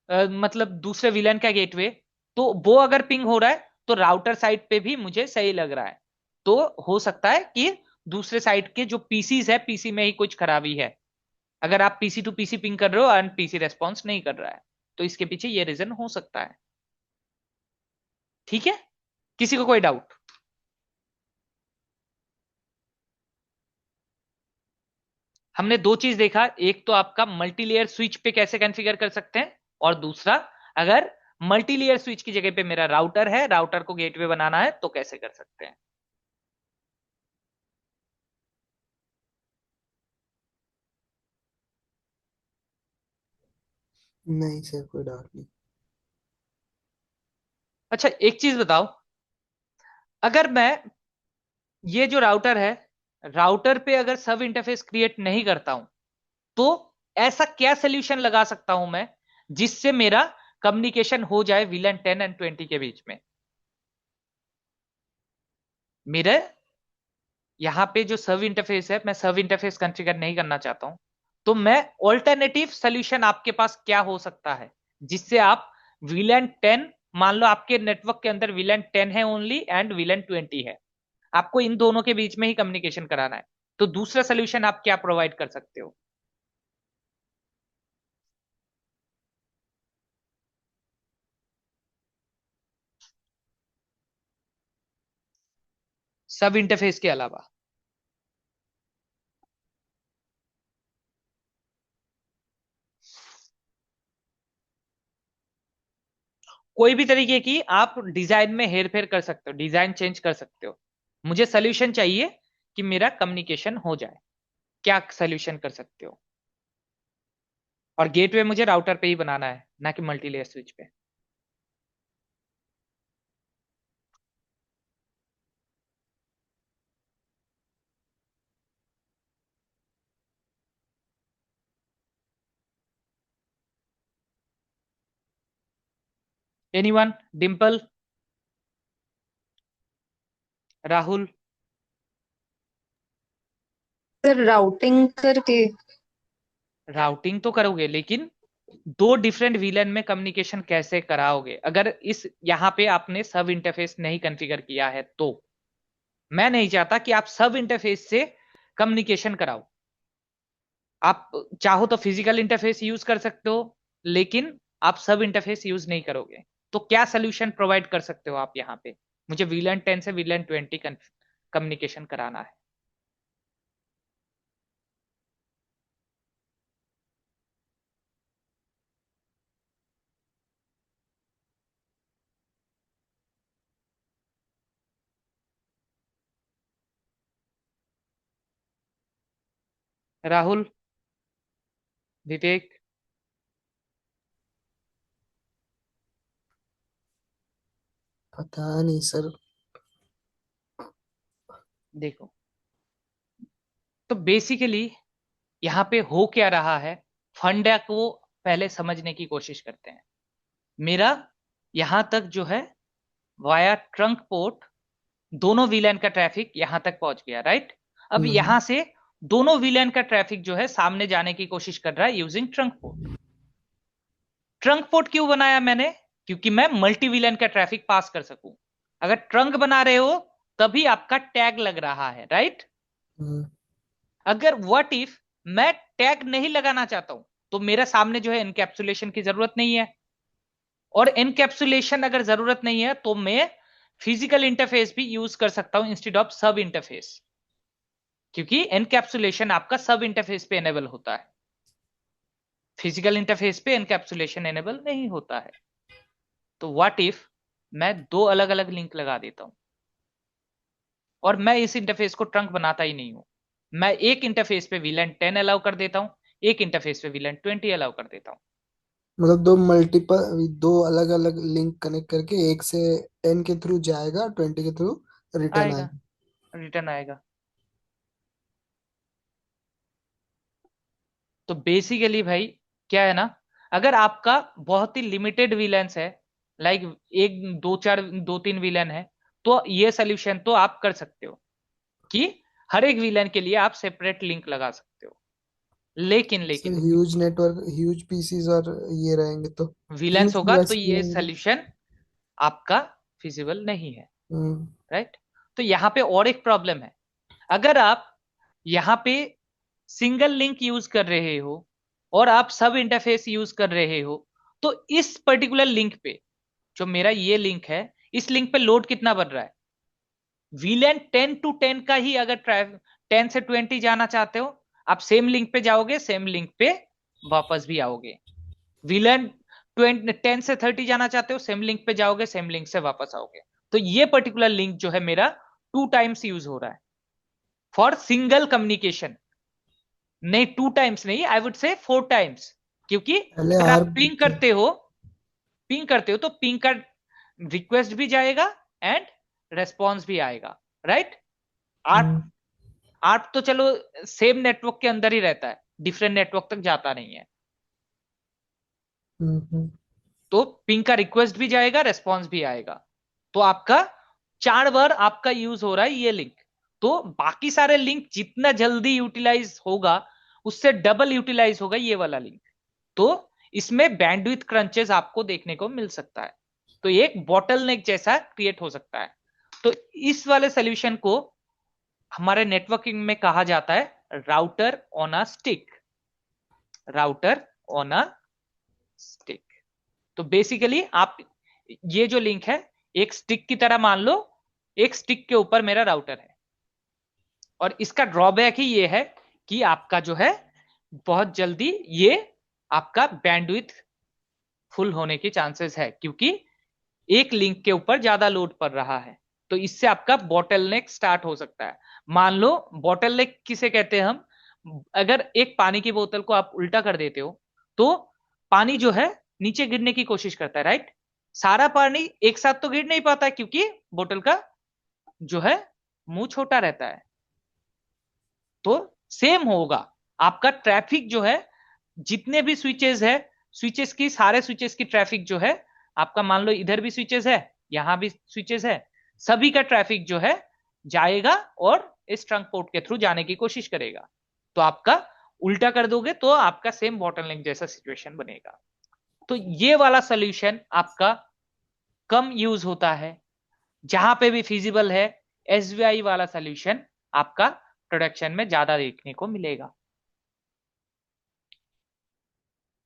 मतलब दूसरे विलन का गेटवे, तो वो अगर पिंग हो रहा है तो राउटर साइड पे भी मुझे सही लग रहा है। तो हो सकता है कि दूसरे साइड के जो पीसीज है, पीसी में ही कुछ खराबी है। अगर आप पीसी टू पीसी पिंग कर रहे हो एंड पीसी रेस्पॉन्स नहीं कर रहा है, तो इसके पीछे ये रीजन हो सकता है, ठीक है। किसी को कोई डाउट? हमने दो चीज देखा, एक तो आपका मल्टी लेयर स्विच पे कैसे कॉन्फ़िगर कर सकते हैं, और दूसरा अगर मल्टी लेयर स्विच की जगह पे मेरा राउटर है, राउटर को गेटवे बनाना है तो कैसे कर सकते हैं। नहीं सर, कोई डाउट नहीं। अच्छा एक चीज बताओ, अगर मैं ये जो राउटर है, राउटर पे अगर सब इंटरफेस क्रिएट नहीं करता हूं, तो ऐसा क्या सोल्यूशन लगा सकता हूं मैं जिससे मेरा कम्युनिकेशन हो जाए VLAN 10 एंड 20 के बीच में। मेरे यहाँ पे जो सर्व इंटरफेस है, मैं सर्व इंटरफेस कॉन्फ़िगर नहीं करना चाहता हूं, तो मैं ऑल्टरनेटिव सोल्यूशन आपके पास क्या हो सकता है जिससे आप VLAN 10, मान लो आपके नेटवर्क के अंदर VLAN 10 है ओनली एंड VLAN 20 है, आपको इन दोनों के बीच में ही कम्युनिकेशन कराना है, तो दूसरा सोल्यूशन आप क्या प्रोवाइड कर सकते हो। सब इंटरफेस के अलावा कोई भी तरीके की आप डिजाइन में हेर फेर कर सकते हो, डिजाइन चेंज कर सकते हो। मुझे सोल्यूशन चाहिए कि मेरा कम्युनिकेशन हो जाए, क्या सोल्यूशन कर सकते हो। और गेटवे मुझे राउटर पे ही बनाना है, ना कि मल्टी लेयर स्विच पे। Anyone? Dimple, Rahul? Sir routing करके। राउटिंग तो करोगे, लेकिन दो डिफरेंट VLAN में कम्युनिकेशन कैसे कराओगे अगर इस यहाँ पे आपने सब इंटरफेस नहीं कॉन्फ़िगर किया है तो। मैं नहीं चाहता कि आप सब इंटरफेस से कम्युनिकेशन कराओ। आप चाहो तो फिजिकल इंटरफेस यूज कर सकते हो, लेकिन आप सब इंटरफेस यूज नहीं करोगे। तो क्या सोल्यूशन प्रोवाइड कर सकते हो आप यहाँ पे। मुझे VLAN 10 से VLAN 20 कम्युनिकेशन कराना है। राहुल, विवेक? पता नहीं सर। देखो, तो बेसिकली यहाँ पे हो क्या रहा है, फंडा को पहले समझने की कोशिश करते हैं। मेरा यहां तक जो है वाया ट्रंक पोर्ट दोनों VLAN का ट्रैफिक यहां तक पहुंच गया, राइट। अब हम्म। यहां से दोनों VLAN का ट्रैफिक जो है सामने जाने की कोशिश कर रहा है using trunk port. Trunk port क्यों बनाया मैंने, क्योंकि मैं मल्टी VLAN का ट्रैफिक पास कर सकूं। अगर ट्रंक बना रहे हो तभी आपका टैग लग रहा है, राइट। हम्म। अगर व्हाट इफ मैं टैग नहीं लगाना चाहता हूं, तो मेरा सामने जो है एनकैप्सुलेशन की जरूरत नहीं है। और एनकैप्सुलेशन अगर जरूरत नहीं है तो मैं फिजिकल इंटरफेस भी यूज कर सकता हूं इंस्टेड ऑफ सब इंटरफेस, क्योंकि एनकैप्सुलेशन आपका सब इंटरफेस पे एनेबल होता है, फिजिकल इंटरफेस पे एनकैप्सुलेशन एनेबल नहीं होता है। तो व्हाट इफ मैं दो अलग अलग लिंक लगा देता हूं, और मैं इस इंटरफेस को ट्रंक बनाता ही नहीं हूं। मैं एक इंटरफेस पे VLAN 10 अलाउ कर देता हूं, एक इंटरफेस पे VLAN 20 अलाउ कर देता हूं। मतलब दो अलग अलग लिंक कनेक्ट करके, एक से 10 के थ्रू जाएगा, 20 के थ्रू रिटर्न आएगा, आएगा। रिटर्न आएगा। तो बेसिकली भाई क्या है ना, अगर आपका बहुत ही लिमिटेड VLANs है, लाइक एक दो चार दो तीन VLAN है, तो ये सोल्यूशन तो आप कर सकते हो कि हर एक VLAN के लिए आप सेपरेट लिंक लगा सकते हो। लेकिन सर लेकिन ह्यूज नेटवर्क, ह्यूज पीसीज और ये रहेंगे तो VLANs ह्यूज होगा तो कैपेसिटी ये रहेंगे। सोल्यूशन आपका फिजिबल नहीं है, हम्म। राइट। तो यहाँ पे और एक प्रॉब्लम है, अगर आप यहाँ पे सिंगल लिंक यूज कर रहे हो और आप सब इंटरफेस यूज कर रहे हो, तो इस पर्टिकुलर लिंक पे, जो मेरा ये लिंक है, इस लिंक पे लोड कितना बढ़ रहा है। VLAN 10 to 10 का ही अगर 10 से 20 जाना चाहते हो, आप सेम लिंक पे जाओगे, सेम लिंक पे वापस भी आओगे। वीलन 10 से 30 जाना चाहते हो, सेम लिंक पे जाओगे, सेम लिंक से वापस आओगे। तो ये पर्टिकुलर लिंक जो है मेरा 2 टाइम्स यूज हो रहा है फॉर सिंगल कम्युनिकेशन। नहीं, 2 टाइम्स नहीं, आई वुड से 4 टाइम्स, क्योंकि पहले अगर आर आप पिंग करते हो तो पिंग का रिक्वेस्ट भी जाएगा एंड रेस्पॉन्स भी आएगा, राइट। आर्प हम्म आर्प तो चलो सेम नेटवर्क के अंदर ही रहता है, डिफरेंट नेटवर्क तक जाता नहीं है। हम्म तो पिंग का रिक्वेस्ट भी जाएगा, रेस्पॉन्स भी आएगा। तो आपका 4 बार आपका यूज हो रहा है ये लिंक। तो बाकी सारे लिंक जितना जल्दी यूटिलाइज होगा, उससे डबल यूटिलाइज होगा ये वाला लिंक। तो इसमें बैंडविड्थ क्रंचेस आपको देखने को मिल सकता है। तो एक बॉटलनेक जैसा क्रिएट हो सकता है। तो इस वाले सोल्यूशन को हमारे नेटवर्किंग में कहा जाता है router on a stick. Router on a stick. तो बेसिकली आप ये जो लिंक है एक स्टिक की तरह मान लो, एक स्टिक के ऊपर मेरा राउटर है। और इसका ड्रॉबैक ही ये है कि आपका जो है बहुत जल्दी ये आपका बैंडविड्थ फुल होने की चांसेस है, क्योंकि एक लिंक के ऊपर ज्यादा लोड पड़ रहा है। तो इससे आपका बॉटलनेक स्टार्ट हो सकता है। मान लो, बॉटलनेक किसे कहते हैं हम, अगर एक पानी की बोतल को आप उल्टा कर देते हो तो पानी जो है नीचे गिरने की कोशिश करता है, राइट। सारा पानी एक साथ तो गिर नहीं पाता क्योंकि बोतल का जो है मुंह छोटा रहता है। तो सेम होगा, आपका ट्रैफिक जो है, जितने भी स्विचेस है, स्विचेस की सारे स्विचेस की ट्रैफिक जो है आपका, मान लो इधर भी स्विचेस है, यहां भी स्विचेस है, सभी का ट्रैफिक जो है जाएगा और इस ट्रंक पोर्ट के थ्रू जाने की कोशिश करेगा। तो आपका उल्टा कर दोगे तो आपका सेम बॉटलनेक जैसा सिचुएशन बनेगा। तो ये वाला सोल्यूशन आपका कम यूज होता है। जहां पे भी फिजिबल है, एसवीआई वाला सोल्यूशन आपका प्रोडक्शन में ज्यादा देखने को मिलेगा।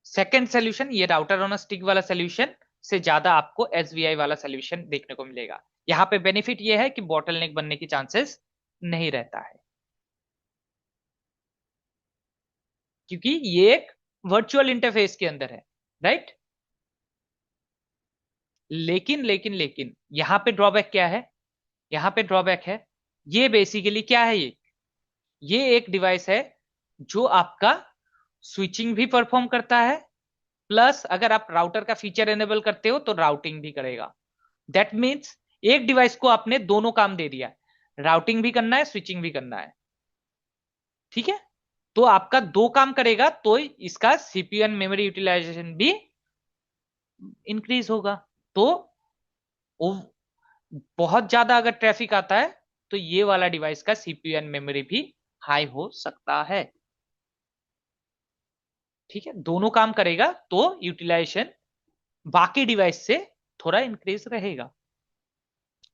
सेकेंड सोल्यूशन, ये राउटर ऑन स्टिक वाला सोल्यूशन से ज्यादा आपको एसवीआई वाला सोल्यूशन देखने को मिलेगा। यहां पे बेनिफिट ये है कि बॉटलनेक बनने की चांसेस नहीं रहता है, क्योंकि ये एक वर्चुअल इंटरफेस के अंदर है, राइट। लेकिन यहां पे ड्रॉबैक क्या है, यहां पे ड्रॉबैक है, ये बेसिकली क्या है, ये एक डिवाइस है जो आपका स्विचिंग भी परफॉर्म करता है, प्लस अगर आप राउटर का फीचर एनेबल करते हो तो राउटिंग भी करेगा। दैट मीन्स एक डिवाइस को आपने दोनों काम दे दिया है, राउटिंग भी करना है, स्विचिंग भी करना है, ठीक है। तो आपका दो काम करेगा तो इसका सीपीयू एंड मेमोरी यूटिलाइजेशन भी इंक्रीज होगा। तो वो बहुत ज्यादा अगर ट्रैफिक आता है तो ये वाला डिवाइस का सीपीयू एंड मेमोरी भी हाई हो सकता है, ठीक है। दोनों काम करेगा तो यूटिलाइजेशन बाकी डिवाइस से थोड़ा इंक्रीज रहेगा,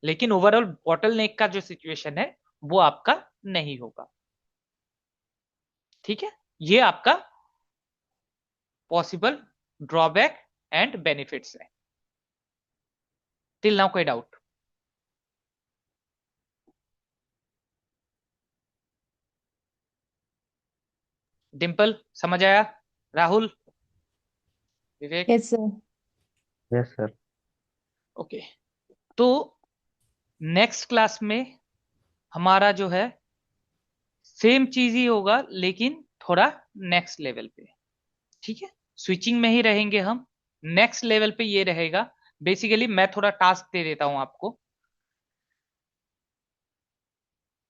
लेकिन ओवरऑल बॉटलनेक का जो सिचुएशन है वो आपका नहीं होगा, ठीक है। ये आपका पॉसिबल ड्रॉबैक एंड बेनिफिट्स है। टिल नाउ कोई डाउट? डिम्पल समझ आया? Rahul, Vivek? Yes sir. Yes sir. Okay. तो नेक्स्ट क्लास में हमारा जो है सेम चीज ही होगा, लेकिन थोड़ा नेक्स्ट लेवल पे, ठीक है। स्विचिंग में ही रहेंगे हम, नेक्स्ट लेवल पे ये रहेगा। बेसिकली मैं थोड़ा टास्क दे देता हूं आपको।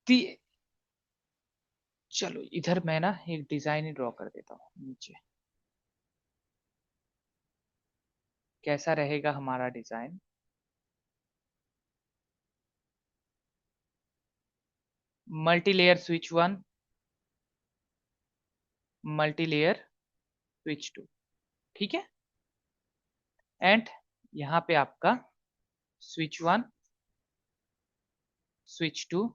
ती- चलो इधर मैं ना एक डिजाइन ही ड्रॉ कर देता हूँ नीचे। कैसा रहेगा हमारा design? Multi layer switch 1, multi layer switch 2, ठीक है। एंड यहाँ पे आपका स्विच 1, स्विच 2,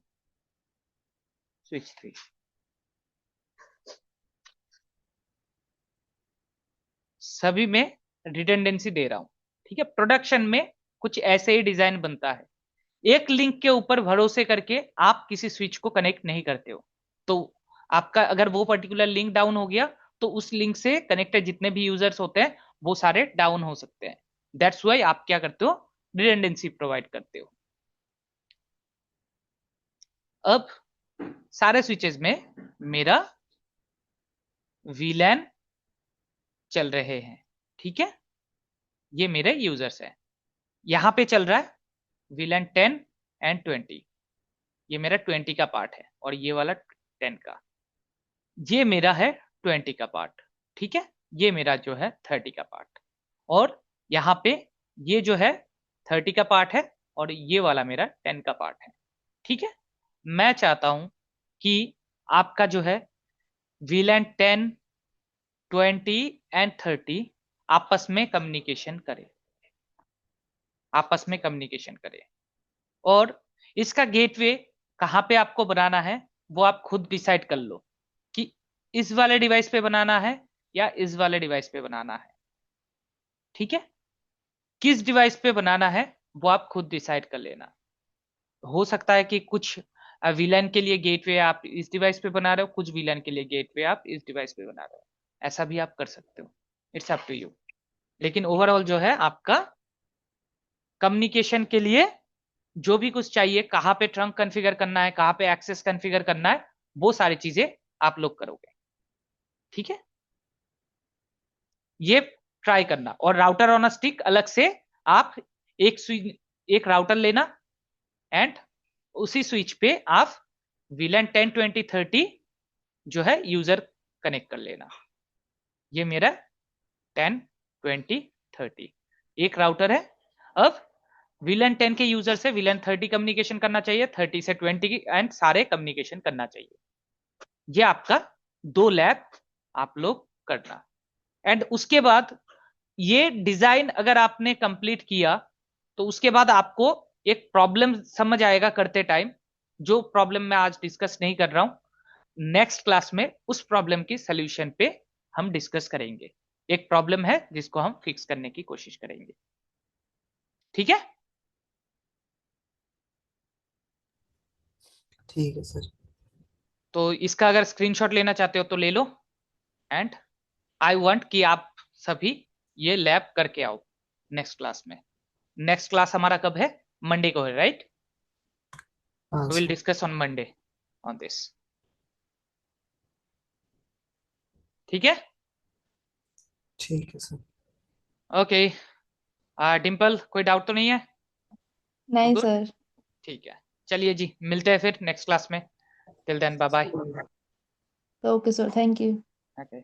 स्विच 3। सभी में रिडंडेंसी दे रहा हूं, ठीक है। प्रोडक्शन में कुछ ऐसे ही डिजाइन बनता है। एक लिंक के ऊपर भरोसे करके आप किसी स्विच को कनेक्ट नहीं करते हो। तो आपका अगर वो पर्टिकुलर लिंक डाउन हो गया तो उस लिंक से कनेक्टेड जितने भी यूजर्स होते हैं वो सारे डाउन हो सकते हैं। दैट्स वाई आप क्या करते हो, रिडंडेंसी प्रोवाइड करते हो। अब सारे स्विचेस में मेरा वीलैन चल रहे हैं, ठीक है। ये मेरे यूजर्स हैं। यहां पे चल रहा है वीलैन 10 एंड 20। ये मेरा 20 का पार्ट है और ये वाला 10 का। ये मेरा है 20 का पार्ट, ठीक है। ये मेरा जो है 30 का पार्ट। और यहाँ पे ये जो है 30 का पार्ट है और ये वाला मेरा 10 का पार्ट है, ठीक है। मैं चाहता हूं कि आपका जो है वीलैन 10 20 एंड 30 आपस में कम्युनिकेशन करे, आपस में कम्युनिकेशन करे। और इसका गेटवे कहाँ पे आपको बनाना है वो आप खुद डिसाइड कर लो कि इस वाले डिवाइस पे बनाना है या इस वाले डिवाइस पे बनाना है, ठीक है। किस डिवाइस पे बनाना है वो आप खुद डिसाइड कर लेना। हो सकता है कि कुछ विलन के लिए गेटवे आप इस डिवाइस पे बना रहे हो, कुछ विलन के लिए गेटवे आप इस डिवाइस पे बना रहे हो। ऐसा भी आप कर सकते हो, इट्स अप टू यू। लेकिन ओवरऑल जो है आपका कम्युनिकेशन के लिए जो भी कुछ चाहिए, कहाँ पे ट्रंक कॉन्फ़िगर करना है, कहाँ पे एक्सेस कॉन्फ़िगर करना है, वो सारी चीजें आप लोग करोगे, ठीक है। ये ट्राई करना। और राउटर ऑन अ स्टिक अलग से आप एक राउटर लेना एंड उसी स्विच पे आप वीलन 10 20 30 जो है यूजर कनेक्ट कर लेना। ये मेरा 10 20 30 एक राउटर है। अब विलन 10 के यूजर से विलन 30 कम्युनिकेशन करना चाहिए, 30 से 20 एंड सारे कम्युनिकेशन करना चाहिए। ये आपका 2 लैब आप लोग करना। एंड उसके बाद ये डिजाइन अगर आपने कंप्लीट किया तो उसके बाद आपको एक प्रॉब्लम समझ आएगा करते टाइम, जो प्रॉब्लम मैं आज डिस्कस नहीं कर रहा हूं। नेक्स्ट क्लास में उस प्रॉब्लम की सोल्यूशन पे हम डिस्कस करेंगे। एक प्रॉब्लम है जिसको हम फिक्स करने की कोशिश करेंगे, ठीक है। ठीक है सर। तो इसका अगर स्क्रीनशॉट लेना चाहते हो तो ले लो। एंड आई वांट कि आप सभी ये लैब करके आओ नेक्स्ट क्लास में। नेक्स्ट क्लास हमारा कब है, मंडे को है, राइट। हाँ we will sir. Discuss on Monday on this, ठीक है। ठीक है सर। ओके। डिम्पल कोई डाउट तो नहीं है? नहीं गुड। सर। ठीक है, चलिए जी, मिलते हैं फिर नेक्स्ट क्लास में। Till then bye bye. Okay sir, thank you. Okay.